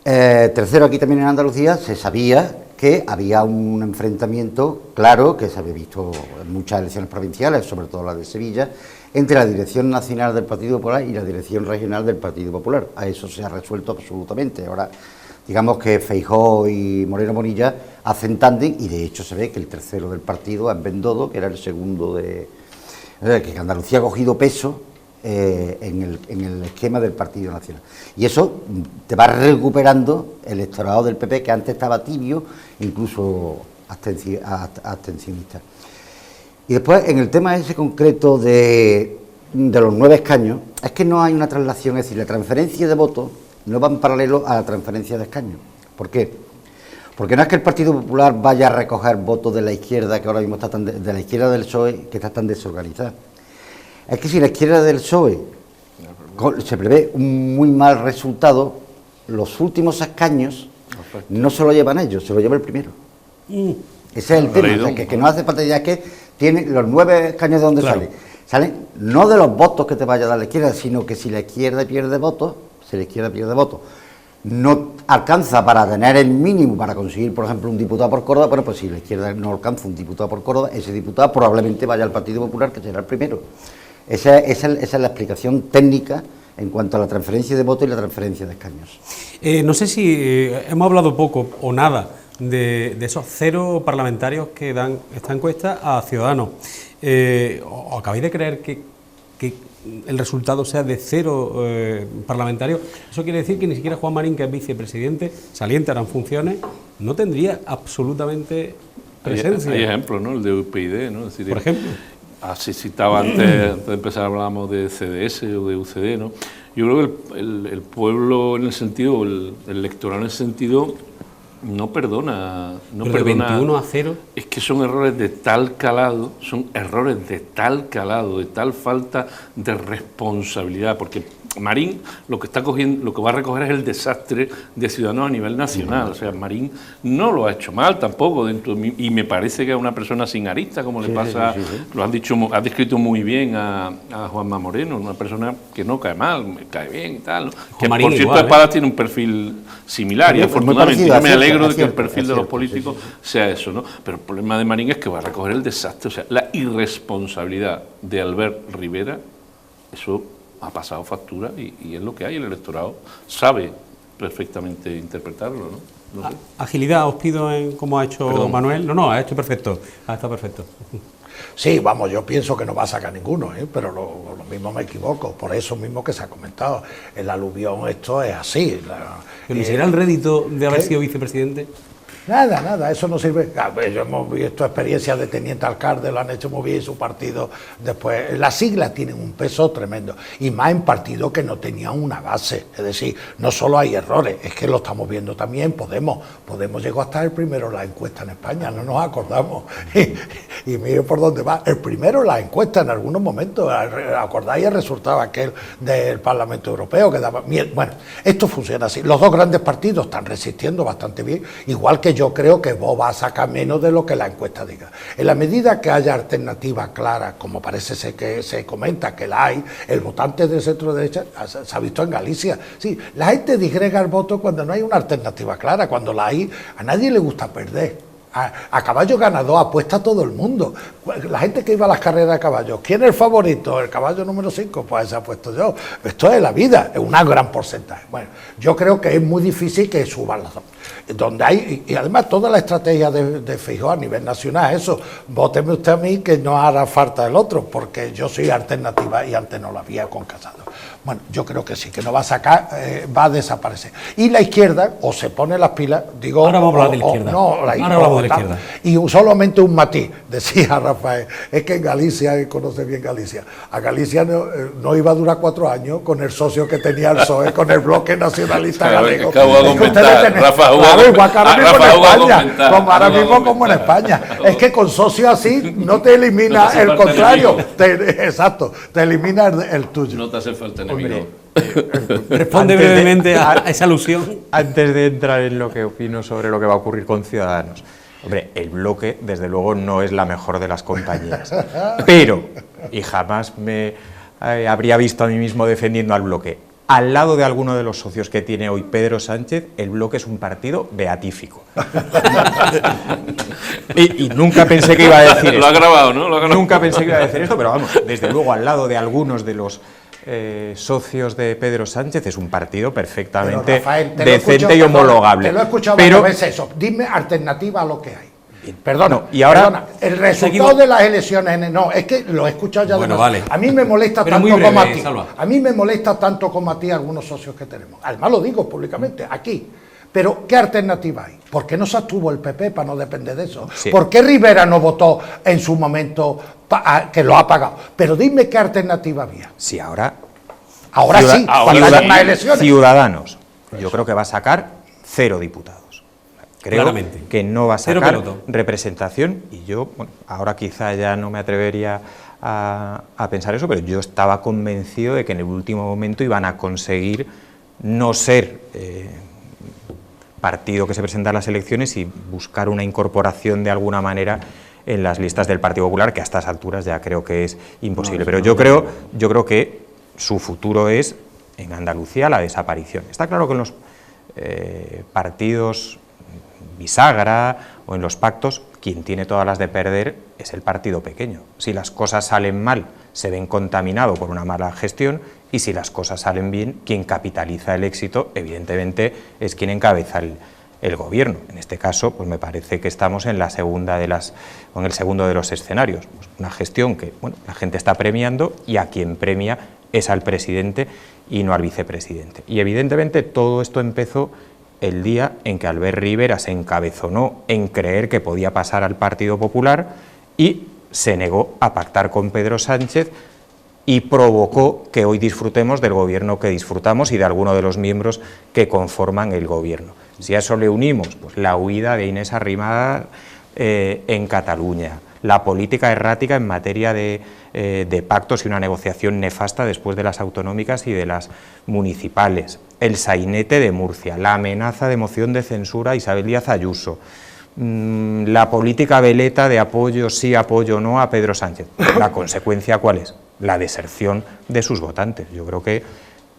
Tercero, aquí también en Andalucía se sabía que había un enfrentamiento claro, que se había visto en muchas elecciones provinciales, sobre todo la de Sevilla, entre la dirección nacional del Partido Popular y la dirección regional del Partido Popular. A eso se ha resuelto absolutamente. Ahora, digamos que Feijóo y Moreno Bonilla hacen tándem y de hecho se ve que el tercero del partido es Bendodo, que era el segundo de... que Andalucía ha cogido peso en el esquema del Partido Nacional. Y eso te va recuperando el electorado del PP, que antes estaba tibio, incluso abstencionista. Y después, en el tema ese concreto de los 9 escaños, es que no hay una traslación, es decir, la transferencia de votos no va en paralelo a la transferencia de escaños. ¿Por qué? Porque no es que el Partido Popular vaya a recoger votos de la izquierda, que ahora mismo está de la izquierda del PSOE, que está tan desorganizada. Es que si la izquierda del PSOE se prevé un muy mal resultado, los últimos escaños no se lo llevan ellos, se lo lleva el primero. Ese es el tema, o sea, que no hace falta ya que tienen los 9 escaños de donde salen. Salen no de los votos que te vaya a dar la izquierda, sino que si la izquierda pierde votos, no alcanza para tener el mínimo para conseguir, por ejemplo, un diputado por Córdoba, bueno, pues si la izquierda no alcanza un diputado por Córdoba, ese diputado probablemente vaya al Partido Popular, que será el primero. Esa es la explicación técnica en cuanto a la transferencia de votos y la transferencia de escaños. No sé si hemos hablado poco o nada de esos 0 parlamentarios que dan esta encuesta a Ciudadanos. ¿O acabáis de creer que el resultado sea de 0 parlamentarios. Eso quiere decir que ni siquiera Juan Marín, que es vicepresidente, saliente, ahora en funciones, no tendría absolutamente presencia. Hay ejemplos, ¿no? El de UPyD, ¿no? Es decir, por ejemplo. Así citaba antes de empezar, hablábamos de CDS o de UCD, ¿no? Yo creo que el pueblo en el sentido, el electorado en ese sentido, no perdona. No pero perdona. 21-0. Es que son errores de tal calado, de tal falta de responsabilidad, porque Marín lo que está cogiendo, lo que va a recoger es el desastre de Ciudadanos a nivel nacional. O sea, Marín no lo ha hecho mal tampoco dentro de mí, y me parece que es una persona sin arista, como le pasa, lo has descrito muy bien a Juanma Moreno, una persona que no cae mal, me cae bien y tal, ¿no? Que Marín por cierto igual, Espadas tiene un perfil similar, y afortunadamente yo me alegro de que el perfil de los políticos sea eso, ¿no? Pero el problema de Marín es que va a recoger el desastre, o sea, la irresponsabilidad de Albert Rivera, eso ha pasado factura y es lo que hay. El electorado sabe perfectamente interpretarlo, ¿no? No sé. Agilidad os pido en cómo ha hecho Perdón. Manuel. No, ha hecho perfecto. Ha estado perfecto. Sí, vamos, yo pienso que no va a sacar ninguno, pero lo mismo me equivoco, por eso mismo que se ha comentado. El aluvión esto es así. Pero ni siquiera el rédito de haber sido vicepresidente. Nada, eso no sirve. Yo hemos visto experiencias de teniente alcalde, lo han hecho muy bien su partido. Después, las siglas tienen un peso tremendo, y más en partidos que no tenían una base. Es decir, no solo hay errores, es que lo estamos viendo también. Podemos llegó a estar el primero en la encuesta en España, no nos acordamos. Y mire por dónde va. El primero en la encuesta en algunos momentos. ¿Acordáis el resultado aquel del Parlamento Europeo que daba miedo? Bueno, esto funciona así. Los dos grandes partidos están resistiendo bastante bien, igual que yo creo que Vox va a sacar menos de lo que la encuesta diga. En la medida que haya alternativas claras, como parece ser que se comenta que la hay, el votante de centro derecha se ha visto en Galicia. Sí, la gente disgrega el voto cuando no hay una alternativa clara, cuando la hay, a nadie le gusta perder. A caballo ganador apuesta todo el mundo. La gente que iba a las carreras de caballos, ¿quién es el favorito? El caballo número 5, pues ese he puesto yo. Esto es la vida, es un gran porcentaje. Bueno, yo creo que es muy difícil que suban las dos. Donde hay, y además toda la estrategia de Feijóo a nivel nacional, eso, vóteme usted a mí que no hará falta el otro, porque yo soy alternativa y antes no la había con Casado. Bueno, yo creo que sí, que no va a sacar, va a desaparecer. Y la izquierda, o se pone las pilas, digo... Ahora vamos a hablar de la izquierda. Ahora hablamos de la izquierda. Y solamente un matiz, decía Rafael, es que en Galicia, él conoce bien Galicia, a Galicia no iba a durar 4 años con el socio que tenía el PSOE, con el bloque nacionalista galego. Como ahora mismo como en España. Es que con socios así no te elimina el contrario, exacto, te elimina el tuyo. No te hace falta enemigo. Responde brevemente a esa alusión. Antes de entrar en lo que opino sobre lo que va a ocurrir con Ciudadanos. Hombre, el bloque, desde luego, no es la mejor de las compañías. Pero, y jamás me habría visto a mí mismo defendiendo al bloque, al lado de alguno de los socios que tiene hoy Pedro Sánchez, el bloque es un partido beatífico. y nunca pensé que iba a decir esto. Lo ha grabado, ¿no? Nunca pensé que iba a decir esto, pero vamos, desde luego, al lado de algunos de los socios de Pedro Sánchez, es un partido perfectamente Rafael, decente y homologable. Te lo he escuchado varias veces eso. Dime alternativa a lo que hay. Perdona, No, y ahora perdona, el resultado de las elecciones, no, es que lo he escuchado ya. Bueno, demasiado. vale. A mí me molesta Pero tanto muy breve, como a ti. Salva. A mí me molesta tanto como a ti algunos socios que tenemos. Además lo digo públicamente, aquí. Pero, ¿qué alternativa hay? ¿Por qué no se abstuvo el PP para no depender de eso? Sí. ¿Por qué Rivera no votó en su momento que lo ha pagado? Pero dime qué alternativa había. Sí, ahora Sí, cuando haya unas elecciones. Ciudadanos, yo creo que va a sacar 0 diputados. Creo Claramente. que no va a Cero sacar pelotón. representación, y yo, bueno, ahora quizá ya no me atrevería a pensar eso, pero yo estaba convencido de que en el último momento iban a conseguir no ser partido que se presenta a las elecciones y buscar una incorporación de alguna manera en las listas del Partido Popular, que a estas alturas ya creo que es imposible. Pero yo creo que su futuro es, en Andalucía, la desaparición. Está claro que en los partidos bisagra o en los pactos, quien tiene todas las de perder es el partido pequeño. Si las cosas salen mal, se ven contaminados por una mala gestión, y si las cosas salen bien, quien capitaliza el éxito, evidentemente, es quien encabeza el gobierno. En este caso, pues me parece que estamos en el segundo de los escenarios. Pues una gestión que, bueno, la gente está premiando, y a quien premia es al presidente y no al vicepresidente. Y evidentemente todo esto empezó el día en que Albert Rivera se encabezonó en creer que podía pasar al Partido Popular y se negó a pactar con Pedro Sánchez y provocó que hoy disfrutemos del gobierno que disfrutamos y de algunos de los miembros que conforman el gobierno. Si a eso le unimos pues, la huida de Inés Arrimadas en Cataluña, la política errática en materia de pactos y una negociación nefasta después de las autonómicas y de las municipales, el sainete de Murcia, la amenaza de moción de censura a Isabel Díaz Ayuso, la política veleta de apoyo sí, apoyo no a Pedro Sánchez. ¿La consecuencia cuál es? La deserción de sus votantes. Yo creo que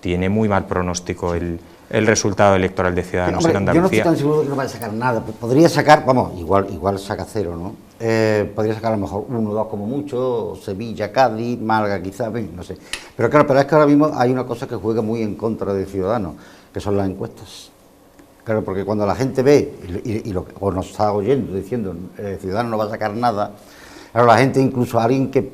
tiene muy mal pronóstico el resultado electoral de Ciudadanos en Andalucía. Yo no estoy tan seguro de que no vaya a sacar nada. Podría sacar, vamos, igual saca cero, ¿no? Podría sacar a lo mejor 1 o 2 como mucho, Sevilla, Cádiz, Málaga quizás, no sé. Pero claro, pero es que ahora mismo hay una cosa que juega muy en contra de Ciudadanos, que son las encuestas. Claro, porque cuando la gente ve, o nos está oyendo diciendo, Ciudadanos no va a sacar nada, claro, la gente, incluso alguien que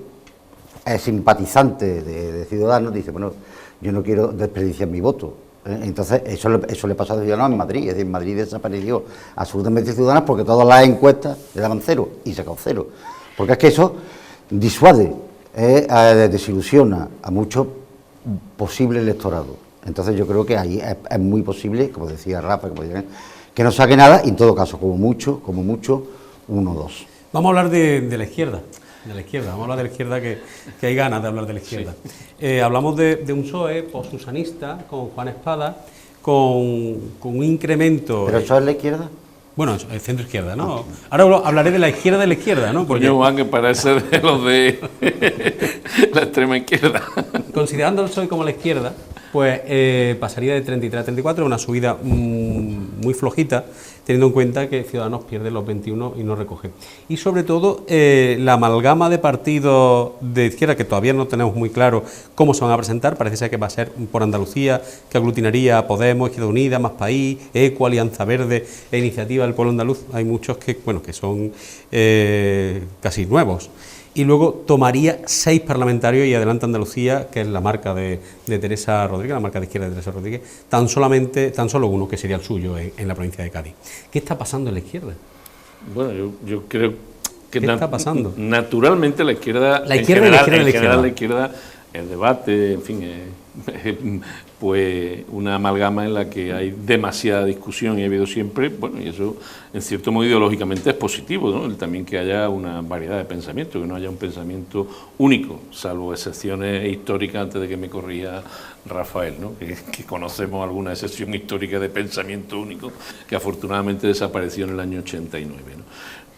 es simpatizante de Ciudadanos, dice, bueno, yo no quiero desperdiciar mi voto. Entonces, eso le pasó a Ciudadanos en Madrid, es decir, en Madrid desapareció absolutamente Ciudadanos porque todas las encuestas le daban 0 y sacó 0. Porque es que eso disuade, desilusiona a mucho posible electorado. Entonces yo creo que ahí es muy posible, como decía Rafa, que no saque nada, y en todo caso, como mucho, 1 o 2. Vamos a hablar de la izquierda. Vamos a hablar de la izquierda, que hay ganas de hablar de la izquierda. Sí. Hablamos de un PSOE post-susanista, con Juan Espada, con un incremento... ¿Pero eso es la izquierda? Bueno, el centro izquierda, ¿no? Ahora hablaré de la izquierda, ¿no? Porque Juan, que parece de los de la extrema izquierda. Considerando el PSOE como la izquierda, pues pasaría de 33 a 34, una subida muy flojita, teniendo en cuenta que Ciudadanos pierde los 21 y no recoge. Y sobre todo, la amalgama de partidos de izquierda, que todavía no tenemos muy claro cómo se van a presentar, parece ser que va a ser por Andalucía, que aglutinaría a Podemos, Izquierda Unida, Más País, ECO, Alianza Verde e Iniciativa del Pueblo Andaluz. Hay muchos que son casi nuevos. Y luego tomaría 6 parlamentarios y adelanta Andalucía, que es la marca de Teresa Rodríguez, la marca de izquierda de Teresa Rodríguez, tan solo uno, que sería el suyo en la provincia de Cádiz. ¿Qué está pasando en la izquierda? Bueno, yo creo que... ¿Qué está pasando? Naturalmente la izquierda... La izquierda, el debate, en fin, pues una amalgama en la que hay demasiada discusión y ha habido siempre, bueno, y eso en cierto modo ideológicamente es positivo, ¿no? También que haya una variedad de pensamientos, que no haya un pensamiento único, salvo excepciones históricas, antes de que me corrija Rafael, ¿no? Que conocemos alguna excepción histórica de pensamiento único que afortunadamente desapareció en el año 89, ¿no?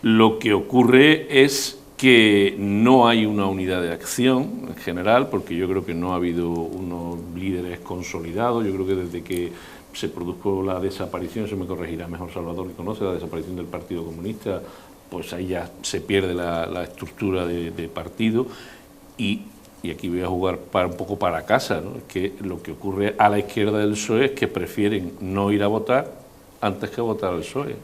Lo que ocurre es que no hay una unidad de acción en general, porque yo creo que no ha habido unos líderes consolidados. Yo creo que desde que se produjo la desaparición, se me corregirá mejor Salvador, que conoce la desaparición del Partido Comunista, pues ahí ya se pierde la estructura de partido, y aquí voy a jugar un poco para casa, ¿no? Es que lo que ocurre a la izquierda del PSOE es que prefieren no ir a votar antes que votar al PSOE,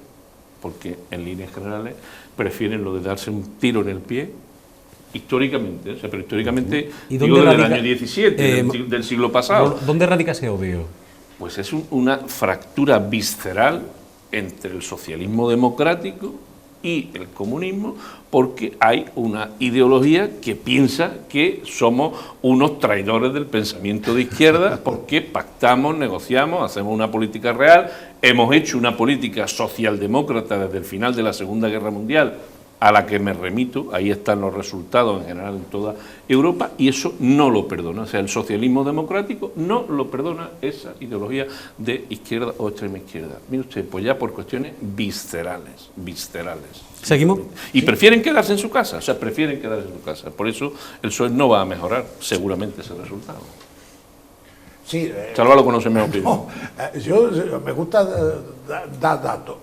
porque en líneas generales prefieren lo de darse un tiro en el pie, históricamente, o sea, pero históricamente, digo, desde el año 17, del siglo pasado. ¿Dónde radica ese odio? Pues es una fractura visceral entre el socialismo democrático y el comunismo, porque hay una ideología que piensa que somos unos traidores del pensamiento de izquierda, porque pactamos, negociamos, hacemos una política real, hemos hecho una política socialdemócrata desde el final de la Segunda Guerra Mundial, a la que me remito, ahí están los resultados en general en toda Europa, y eso no lo perdona. O sea, el socialismo democrático no lo perdona, esa ideología de izquierda o extrema izquierda. Mire usted, pues ya por cuestiones viscerales. ¿Seguimos? Y prefieren quedarse en su casa, Por eso el PSOE no va a mejorar seguramente ese resultado. Sí, Salva lo conoce mejor que yo. Yo me gusta dar datos.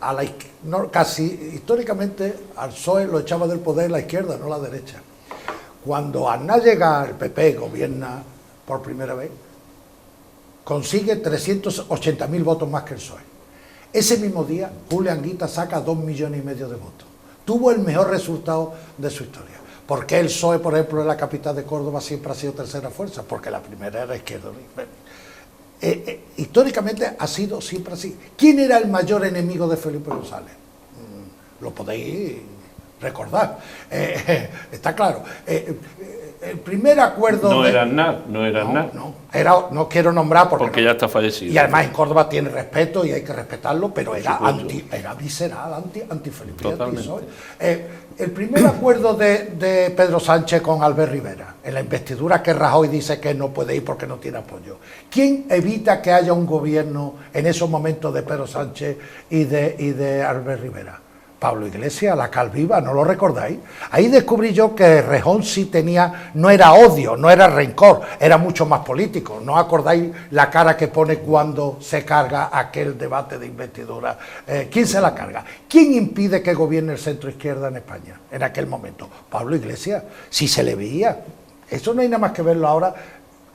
Casi históricamente al PSOE lo echaba del poder la izquierda, no la derecha. Cuando Aznar llega, el PP gobierna por primera vez, consigue 380.000 votos más que el PSOE. Ese mismo día, Julio Anguita saca 2,5 millones de votos. Tuvo el mejor resultado de su historia. ¿Por qué el PSOE, por ejemplo, en la capital de Córdoba siempre ha sido tercera fuerza? Porque la primera era Izquierda Unida. Históricamente ha sido siempre así. ¿Quién era el mayor enemigo de Felipe González? Lo podéis recordar. Está claro. El primer acuerdo... No era Aznar, no era Aznar. No quiero nombrar porque ya está fallecido. Y además en Córdoba tiene respeto y hay que respetarlo, pero era visceral, anti-Felipe. El primer acuerdo de Pedro Sánchez con Albert Rivera, en la investidura que Rajoy dice que no puede ir porque no tiene apoyo. ¿Quién evita que haya un gobierno en esos momentos de Pedro Sánchez y de Albert Rivera? Pablo Iglesias, la cal viva, ¿no lo recordáis? Ahí descubrí yo que Rejón sí tenía, no era odio, no era rencor, era mucho más político. ¿No acordáis la cara que pone cuando se carga aquel debate de investidura? ¿Quién se la carga? ¿Quién impide que gobierne el centro izquierda en España en aquel momento? Pablo Iglesias, si se le veía. Eso no hay nada más que verlo ahora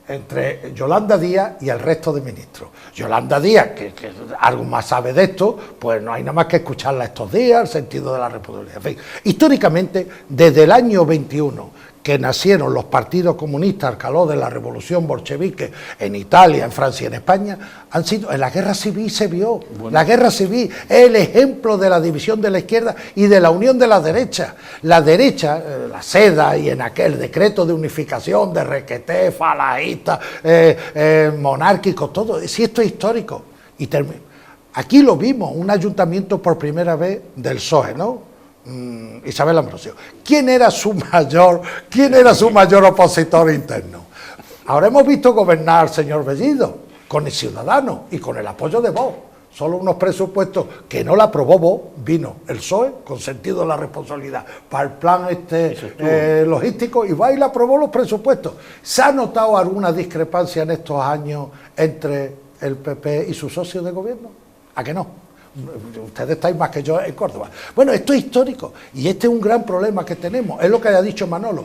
entre Yolanda Díaz y el resto de ministros. Yolanda Díaz, que algo más sabe de esto, pues no hay nada más que escucharla estos días, el sentido de la responsabilidad. En fin, históricamente, desde el año 21, que nacieron los partidos comunistas al calor de la revolución bolchevique en Italia, en Francia y en España, han sido, en la guerra civil se vio, la guerra civil es el ejemplo de la división de la izquierda y de la unión de la derecha. La derecha, la seda y en aquel decreto de unificación de Requeté, falaísta, monárquico, todo, si esto es histórico. Aquí lo vimos, un ayuntamiento por primera vez del PSOE, ¿no? Isabel Ambrosio. ¿Quién era su mayor opositor interno? Ahora hemos visto gobernar al señor Bellido con el Ciudadanos y con el apoyo de Vox. Solo unos presupuestos que no la aprobó Vox, vino el PSOE con sentido de la responsabilidad para el plan logístico y va y le aprobó los presupuestos. ¿Se ha notado alguna discrepancia en estos años entre el PP y sus socios de gobierno? ¿A que no? Ustedes estáis más que yo en Córdoba. Bueno, esto es histórico y este es un gran problema que tenemos. Es lo que haya dicho Manolo.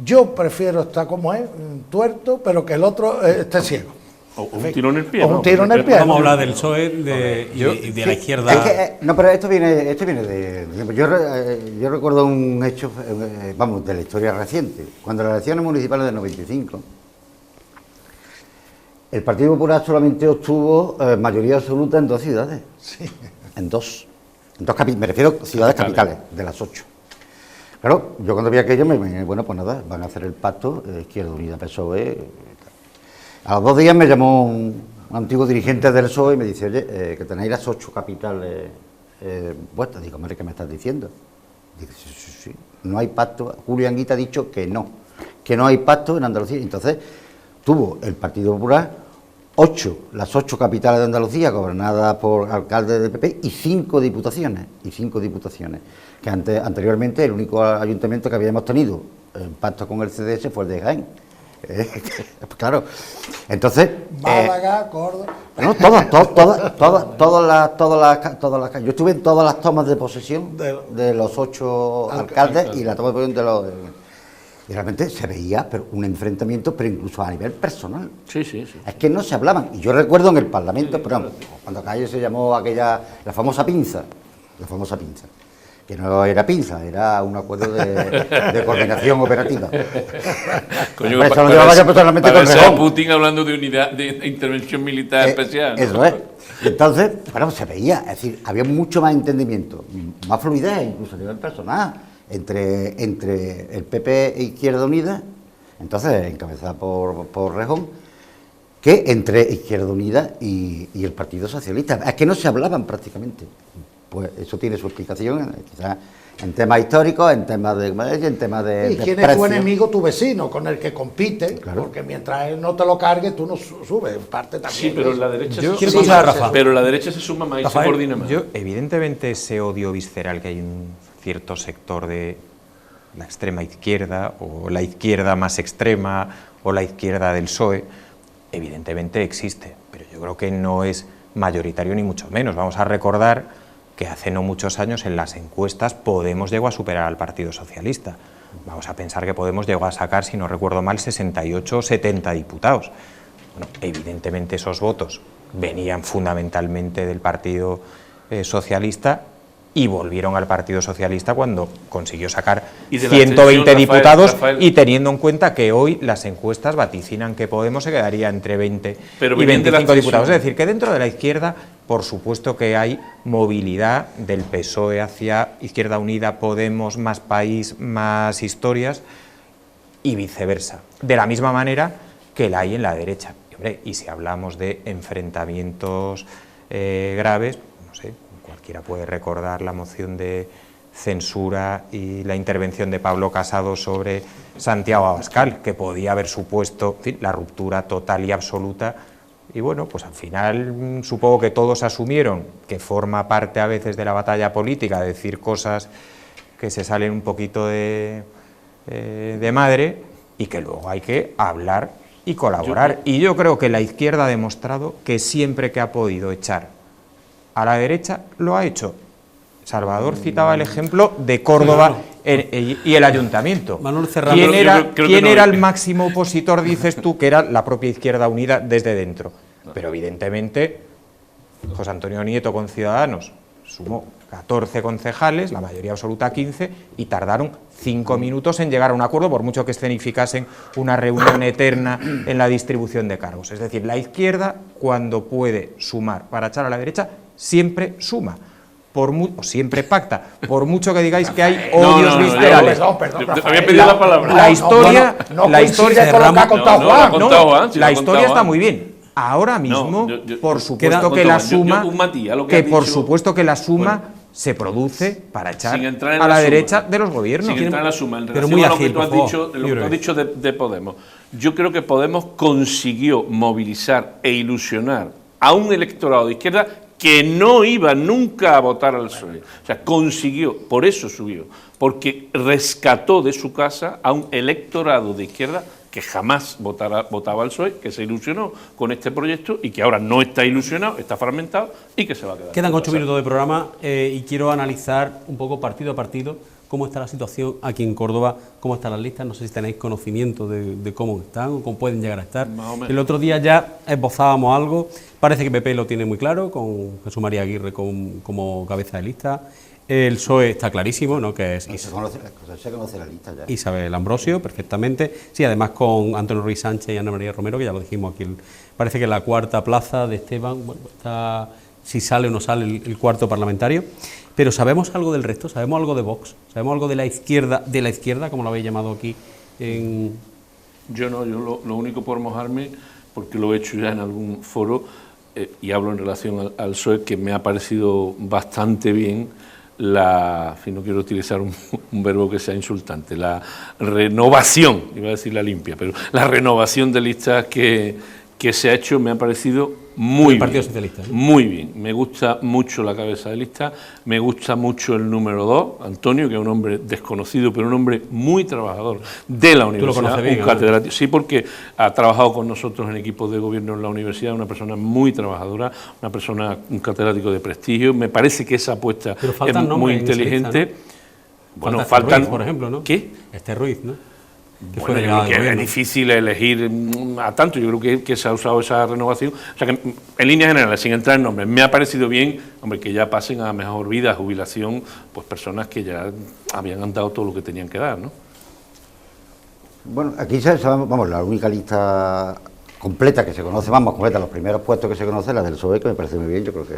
Yo prefiero estar como es, tuerto, pero que el otro esté ciego. O un tiro en el pie. O un tiro en el pie. Vamos a hablar del PSOE y de la izquierda. Es que, no, pero esto viene de... Yo recuerdo un hecho, vamos, de la historia reciente. Cuando las elecciones municipales del 95... El Partido Popular solamente obtuvo mayoría absoluta en 2 ciudades. Sí. En dos me refiero a ciudades capitales, de las 8. Claro, yo cuando vi aquello bueno, pues nada, van a hacer el pacto, Izquierda Unida, PSOE. A los 2 días me llamó un antiguo dirigente del PSOE y me dice, oye, que tenéis las 8 capitales vuestras. Digo, hombre, ¿qué me estás diciendo? Digo, sí, no hay pacto. Julio Anguita ha dicho que no hay pacto en Andalucía. Entonces, tuvo el Partido Popular las 8 capitales de Andalucía gobernadas por alcaldes del PP y 5 diputaciones, que anteriormente el único ayuntamiento que habíamos tenido en pacto con el CDS fue el de Jaén. Claro, entonces... Málaga, Córdoba... No, todas las... Yo estuve en todas las tomas de posesión de los 8 alcaldes y la toma de posesión de los... Y realmente se veía un enfrentamiento, pero incluso a nivel personal. Sí. Es que no se hablaban. Y yo recuerdo en el Parlamento, cuando aquello se llamó la famosa pinza, que no era pinza, era un acuerdo de coordinación operativa. Coño, eso lo llevaba yo personalmente con Rejón. Putin hablando de unidad de intervención militar especial, ¿no? Eso es. Entonces, bueno, se veía, es decir, había mucho más entendimiento, más fluidez, incluso a nivel personal, entre el PP e Izquierda Unida, entonces encabezada por Rejón, que entre Izquierda Unida y el Partido Socialista. Es que no se hablaban prácticamente. Pues eso tiene su explicación, quizás en temas históricos, en temas de... ¿Y quién es tu enemigo? Tu vecino, con el que compite, claro. Porque mientras él no te lo cargue, tú no subes, en parte también. Sí, pero la derecha pero la derecha se suma más y se coordina más. Evidentemente ese odio visceral que hay en un cierto sector de la extrema izquierda, o la izquierda más extrema, o la izquierda del PSOE, evidentemente existe, pero yo creo que no es mayoritario ni mucho menos. Vamos a recordar que hace no muchos años en las encuestas Podemos llegó a superar al Partido Socialista. Vamos a pensar que Podemos llegó a sacar, si no recuerdo mal, 68 o 70 diputados. Bueno, evidentemente esos votos venían fundamentalmente del Partido Socialista y volvieron al Partido Socialista cuando consiguió sacar Y de la 120 abstención, diputados, Rafael. y teniendo en cuenta que hoy las encuestas vaticinan que Podemos se quedaría entre 20 Pero y vienen de la 25 diputados. abstención. Es decir, que dentro de la izquierda, por supuesto que hay movilidad del PSOE hacia Izquierda Unida, Podemos, Más País, Más Historias, y viceversa. De la misma manera que la hay en la derecha. Y, hombre, y si hablamos de enfrentamientos graves, no sé, cualquiera puede recordar la moción de censura y la intervención de Pablo Casado sobre Santiago Abascal, que podía haber supuesto, en fin, la ruptura total y absoluta. Y bueno, pues al final supongo que todos asumieron que forma parte a veces de la batalla política decir cosas que se salen un poquito de madre, y que luego hay que hablar y colaborar. Y yo creo que la izquierda ha demostrado que siempre que ha podido echar a la derecha, lo ha hecho. Salvador citaba el ejemplo de Córdoba y el ayuntamiento. Manuel Serrano. ¿Quién Creo era que no. el máximo opositor, dices tú, que era la propia Izquierda Unida desde dentro? Pero evidentemente José Antonio Nieto con Ciudadanos sumó 14 concejales, la mayoría absoluta 15, y tardaron 5 minutos en llegar a un acuerdo, por mucho que escenificasen una reunión eterna en la distribución de cargos. Es decir, la izquierda, cuando puede sumar para echar a la derecha, siempre suma. O siempre pacta, por mucho que digáis que hay odios viscerales. Perdón, Te Rafael. había pedido la palabra. La historia, no la historia, coincide con lo que ha contado No, no, Juan. ha contado Juan, sí, lo la ha historia contado está Juan. muy bien. Ahora mismo, yo- por queda- supuesto que la suma, un matiz a lo que que has por dicho. supuesto que la suma Bueno, se produce para echar sin entrar en a la suma. derecha de los gobiernos. Sin entrar en la suma, en Pero relación muy a lo ágil, que tú has por favor, dicho, lo muy que tú has breve. dicho de Podemos. Yo creo que Podemos consiguió movilizar e ilusionar a un electorado de izquierda que no iba nunca a votar al PSOE. O sea, consiguió, por eso subió, porque rescató de su casa a un electorado de izquierda que jamás votaba al PSOE, que se ilusionó con este proyecto y que ahora no está ilusionado, está fragmentado y que se va a quedar. Quedan sin 8 pasar. minutos de programa y quiero analizar un poco partido a partido cómo está la situación aquí en Córdoba, cómo están las listas. No sé si tenéis conocimiento de cómo están o cómo pueden llegar a estar. Más o menos. El otro día ya esbozábamos algo, parece que PP lo tiene muy claro, con Jesús María Aguirre como cabeza de lista. El PSOE está clarísimo, ¿no?, que es Se conoce la lista ya. Isabel Ambrosio, perfectamente. Sí, además con Antonio Ruiz Sánchez y Ana María Romero, que ya lo dijimos aquí. Parece que la cuarta plaza de Esteban, bueno, está, si sale o no sale el cuarto parlamentario. Pero ¿sabemos algo del resto? ¿Sabemos algo de Vox? ¿Sabemos algo de la izquierda, como lo habéis llamado aquí? Yo no, lo único por mojarme, porque lo he hecho ya en algún foro, y hablo en relación al PSOE, que me ha parecido bastante bien no quiero utilizar un verbo que sea insultante, la renovación, iba a decir la limpia, pero la renovación de listas que se ha hecho me ha parecido muy El Partido bien, Socialista, ¿no? muy bien. Me gusta mucho la cabeza de lista, me gusta mucho el número 2, Antonio, que es un hombre desconocido, pero un hombre muy trabajador de la universidad, conoces bien, un ¿no? catedrático. Sí, porque ha trabajado con nosotros en equipos de gobierno en la universidad, una persona muy trabajadora, un catedrático de prestigio. Me parece que esa apuesta Pero es faltan muy nombres en esa inteligente. lista, ¿no? Bueno, Falta faltan, Ruiz, por ejemplo, ¿no? ¿Qué? Este Ruiz, ¿no? Que fue Bueno, yo delegado creo de que es gobierno. difícil elegir a tanto. Yo creo que se ha usado esa renovación. O sea que, en líneas generales, sin entrar en nombres, me ha parecido bien, hombre, que ya pasen a mejor vida, a jubilación, pues personas que ya habían dado todo lo que tenían que dar, ¿no? Bueno, aquí sabemos, vamos, la única lista completa que se conoce, vamos, completa, los primeros puestos que se conocen, la del PSOE, que me parece muy bien. Yo creo que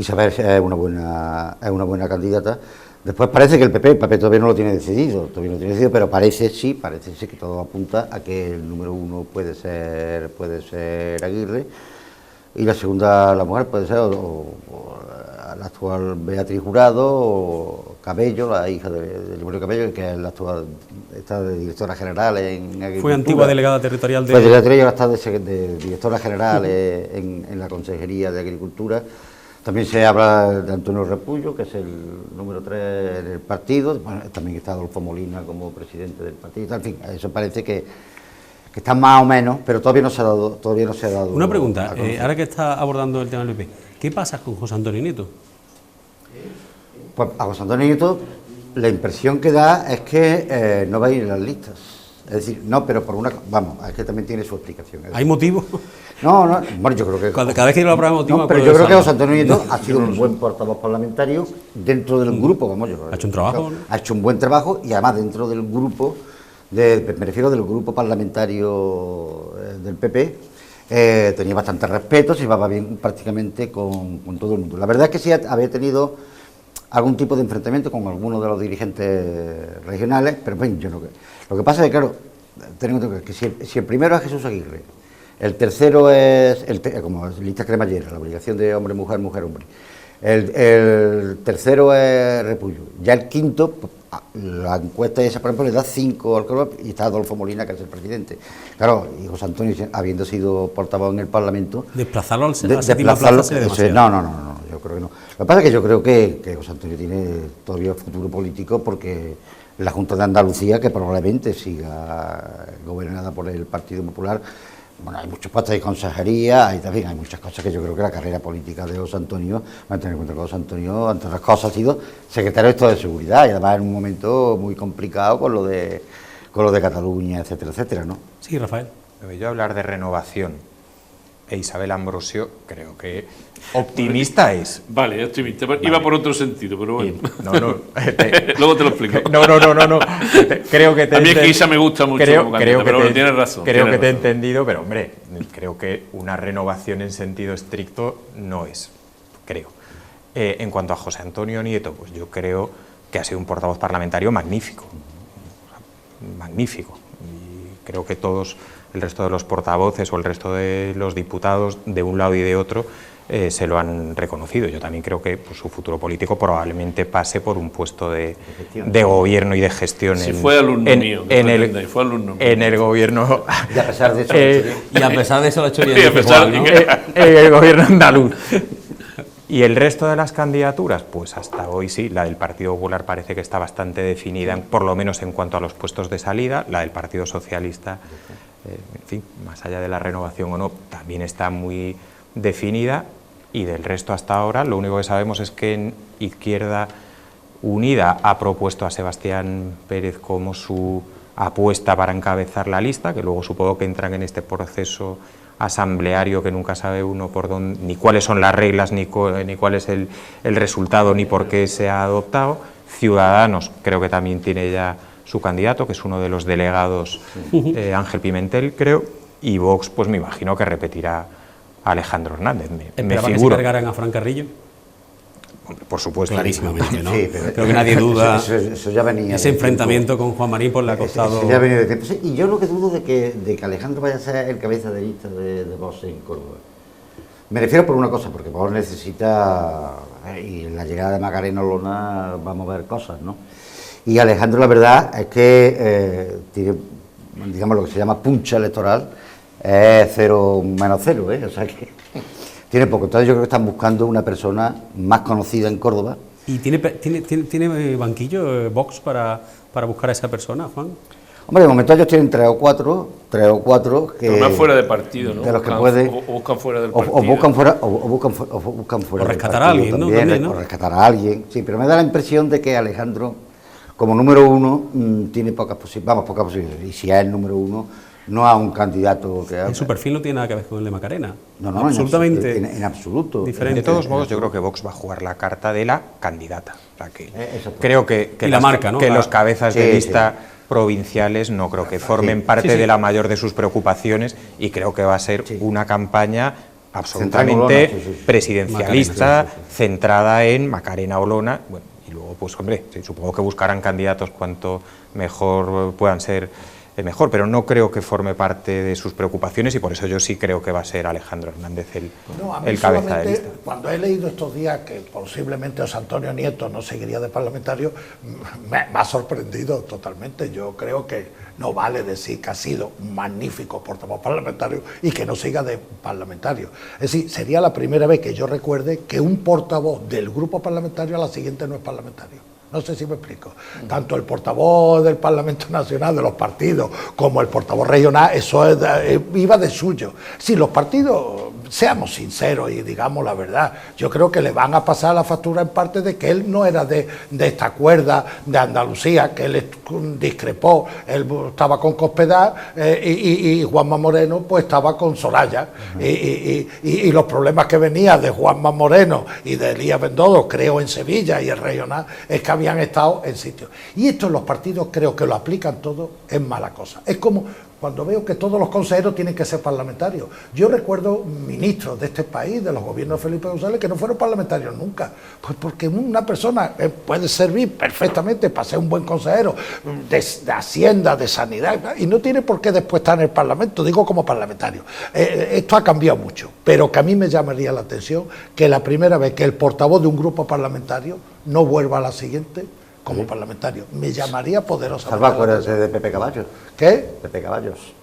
Isabel es una buena candidata. Después parece que el PP todavía no lo tiene decidido, pero parece sí que todo apunta a que el número 1 puede ser Aguirre, y la segunda, la mujer, puede ser o la actual Beatriz Jurado, o Cabello, la hija de Liborio Cabello, que es la actual, está de directora general en Agricultura. Fue antigua delegada territorial de... Fue directora y ahora está de directora general en la Consejería de Agricultura. También se habla de Antonio Repullo, que es el número 3 del partido. Bueno, también está Adolfo Molina como presidente del partido. En fin, eso parece que está más o menos, pero todavía no se ha dado. Una pregunta, a conocer. ahora que está abordando el tema del PP, ¿qué pasa con José Antonio Nieto? Pues a José Antonio Nieto la impresión que da es que no va a ir en las listas. Es decir, no, pero por una... Vamos, es que también tiene su explicación. ¿Hay motivo? No, bueno, yo creo que... Cada vez que lo prueba motivo... No, pero yo creo que José Antonio Nieto ha sido un buen portavoz parlamentario dentro del grupo, vamos, yo creo. Ha hecho un trabajo, ¿no? Ha hecho un buen trabajo y además dentro del grupo, me refiero del grupo parlamentario del PP, tenía bastante respeto, se llevaba bien prácticamente con todo el mundo. La verdad es que sí había tenido algún tipo de enfrentamiento con algunos de los dirigentes regionales, pero bueno, yo no creo. Lo que pasa es que, claro, tenemos que si el primero es Jesús Aguirre, el tercero es, como lista cremallera, la obligación de hombre, mujer, mujer, hombre, el tercero es Repullo, ya el quinto, la encuesta esa, por ejemplo, le da 5 al Córdoba y está Adolfo Molina, que es el presidente. Claro, y José Antonio, habiendo sido portavoz en el Parlamento... ¿Desplazarlo al séptima plaza sería demasiado? No, yo creo que no. Lo que pasa es que yo creo que José Antonio tiene todavía futuro político porque la Junta de Andalucía, que probablemente siga gobernada por el Partido Popular, bueno, hay muchos puestos de consejería, hay muchas cosas que yo creo que la carrera política de José Antonio, va a tener en cuenta que José Antonio, entre otras cosas, ha sido secretario de Estado de Seguridad y además en un momento muy complicado con lo de Cataluña, etcétera, etcétera, ¿no? Sí, Rafael. Yo hablar de renovación e Isabel Ambrosio, creo que optimista es. Vale, optimista. Iba por otro sentido, pero bueno. No. Luego te lo explico. No. Creo que te a mí es que Isa me gusta mucho como cantante, pero bueno, tienes razón. Creo que te he entendido, pero hombre, creo que una renovación en sentido estricto no es, creo. En cuanto a José Antonio Nieto, pues yo creo que ha sido un portavoz parlamentario magnífico. Magnífico. Y creo que todos, el resto de los portavoces o el resto de los diputados, de un lado y de otro, se lo han reconocido. Yo también creo que pues, su futuro político probablemente pase por un puesto de gobierno y de gestión. Si fue alumno mío, en el gobierno. Y a pesar de eso, lo ha hecho bien. En el gobierno andaluz. Y el resto de las candidaturas, pues hasta hoy sí, la del Partido Popular parece que está bastante definida, por lo menos en cuanto a los puestos de salida, la del Partido Socialista, en fin, más allá de la renovación o no, también está muy definida, y del resto hasta ahora lo único que sabemos es que en Izquierda Unida ha propuesto a Sebastián Pérez como su apuesta para encabezar la lista, que luego supongo que entran en este proceso asambleario que nunca sabe uno por dónde, ni cuáles son las reglas, ni cuál es el resultado, ni por qué se ha adoptado. Ciudadanos creo que también tiene ya su candidato, que es uno de los delegados, Ángel Pimentel, creo, y Vox, pues me imagino que repetirá a Alejandro Hernández. Me figuro. ¿Que se cargaran a Fran Carrillo? Por supuesto. Clarísimamente, ¿no? Sí, pero creo que nadie duda. Eso ya venía. Ese enfrentamiento con Juan Marín le ha costado. Eso ya venía de tiempo. Sí, y yo lo que dudo de que Alejandro vaya a ser el cabeza de lista de Vox en Córdoba. Me refiero por una cosa, porque Vox necesita, y en la llegada de Macarena Olona vamos a ver cosas, ¿no? Y Alejandro, la verdad es que tiene, digamos, lo que se llama puncha electoral, es 0 menos 0, o sea que tiene poco. Entonces yo creo que están buscando una persona más conocida en Córdoba. ¿Y tiene banquillo Vox para buscar a esa persona, Juan? Hombre, de momento ellos tienen 3 o 4 que... Pero más fuera de partido, ¿no? De los que pueden... O buscan fuera del partido. O buscan fuera o del rescatar a alguien, también, ¿no? También, ¿no? O rescatar a alguien, sí, pero me da la impresión de que Alejandro, como número 1, tiene pocas posibilidades. Y si es el número 1, no a un candidato que... En su perfil no tiene nada que ver con el de Macarena. No, absolutamente. En absoluto. Diferente. De todos modos, yo creo que Vox va a jugar la carta de la candidata. O sea que Exacto. creo que la marca, ¿no? Que los cabezas de lista provinciales no creo que formen parte de la mayor de sus preocupaciones, y creo que va a ser una campaña absolutamente presidencialista, centrada en Macarena Olona. Bueno, y luego, pues hombre, supongo que buscarán candidatos cuanto mejor puedan ser, mejor, pero no creo que forme parte de sus preocupaciones, y por eso yo sí creo que va a ser Alejandro Hernández el cabeza de lista. Cuando he leído estos días que posiblemente José Antonio Nieto no seguiría de parlamentario, me ha sorprendido totalmente. Yo creo que no vale decir que ha sido un magnífico portavoz parlamentario y que no siga de parlamentario. Es decir, sería la primera vez que yo recuerde que un portavoz del grupo parlamentario a la siguiente no es parlamentario. No sé si me explico. Tanto el portavoz del Parlamento Nacional, de los partidos, como el portavoz regional, eso iba de suyo. Sí, los partidos seamos sinceros y digamos la verdad, yo creo que le van a pasar la factura en parte de que él no era de esta cuerda de Andalucía, que él discrepó, él estaba con Cospedal y Juanma Moreno pues estaba con Soraya, y los problemas que venían de Juanma Moreno y de Elías Bendodo, creo en Sevilla y el regional, es que habían estado en sitios. Y esto en los partidos creo que lo aplican todo, es mala cosa. Es como cuando veo que todos los consejeros tienen que ser parlamentarios. Yo recuerdo ministros de este país, de los gobiernos de Felipe González, que no fueron parlamentarios nunca. Pues porque una persona puede servir perfectamente para ser un buen consejero de Hacienda, de Sanidad, y no tiene por qué después estar en el Parlamento, digo como parlamentario. Esto ha cambiado mucho, pero que a mí me llamaría la atención que la primera vez que el portavoz de un grupo parlamentario no vuelva a la siguiente como parlamentario. Me llamaría poderosamente. Salva, acuérdate de Pepe Caballos. ¿Qué? Pepe Caballos.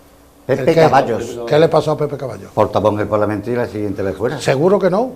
Pepe Caballos. ¿Qué le pasó a Pepe Caballos? Portavoz del Parlamento y la siguiente le fuera. Seguro que no.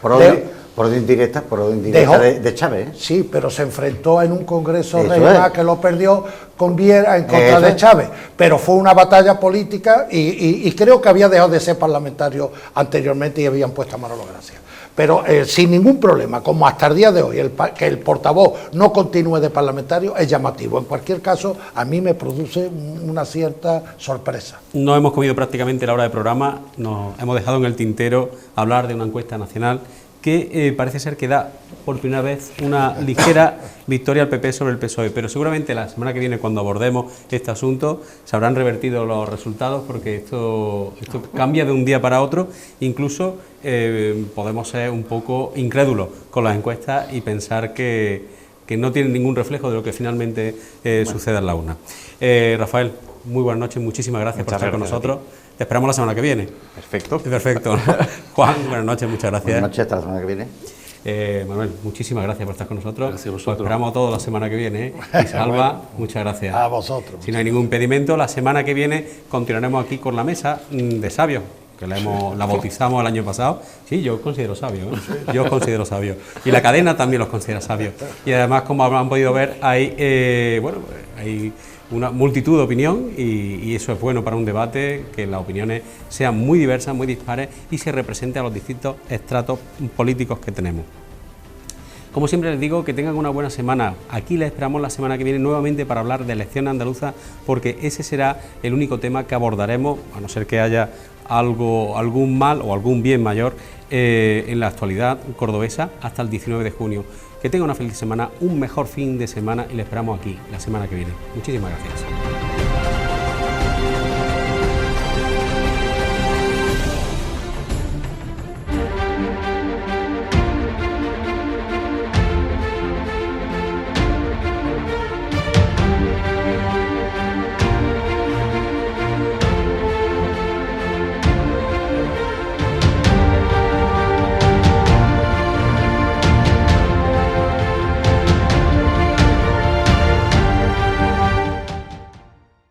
Por orden indirecta de Chávez. Sí, pero se enfrentó en un congreso Eso regional es. que lo perdió con Viera en contra Eso de es. Chávez. Pero fue una batalla política y creo que había dejado de ser parlamentario anteriormente y habían puesto a Manolo Gracia. Pero sin ningún problema, como hasta el día de hoy, que el portavoz no continúe de parlamentario es llamativo. En cualquier caso, a mí me produce una cierta sorpresa. No hemos comido prácticamente la hora de programa, nos hemos dejado en el tintero hablar de una encuesta nacional que parece ser que da por primera vez una ligera victoria al PP sobre el PSOE, pero seguramente la semana que viene, cuando abordemos este asunto, se habrán revertido los resultados, porque esto cambia de un día para otro. Incluso podemos ser un poco incrédulos con las encuestas y pensar que no tienen ningún reflejo de lo que finalmente suceda en la urna. Rafael, muy buenas noches, muchísimas gracias por estar con nosotros. Te esperamos la semana que viene. Perfecto. Perfecto. Juan, buenas noches, muchas gracias. Buenas noches, hasta la semana que viene. Manuel, muchísimas gracias por estar con nosotros. Gracias a Os vosotros. esperamos todos la semana que viene. Y Salva, muchas gracias. A vosotros. Si no hay ningún impedimento, la semana que viene continuaremos aquí con la mesa de sabios, que la bautizamos el año pasado. Sí, yo os considero sabio, ¿eh? Yo os considero sabio. Y la cadena también los considera sabios. Y además, como han podido ver, hay una multitud de opinión y eso es bueno para un debate, que las opiniones sean muy diversas, muy dispares y se represente a los distintos estratos políticos que tenemos. Como siempre les digo, que tengan una buena semana. Aquí les esperamos la semana que viene nuevamente para hablar de elecciones andaluzas, porque ese será el único tema que abordaremos, a no ser que haya algún mal o algún bien mayor en la actualidad cordobesa hasta el 19 de junio. Que tengan una feliz semana, un mejor fin de semana y les esperamos aquí la semana que viene. Muchísimas gracias.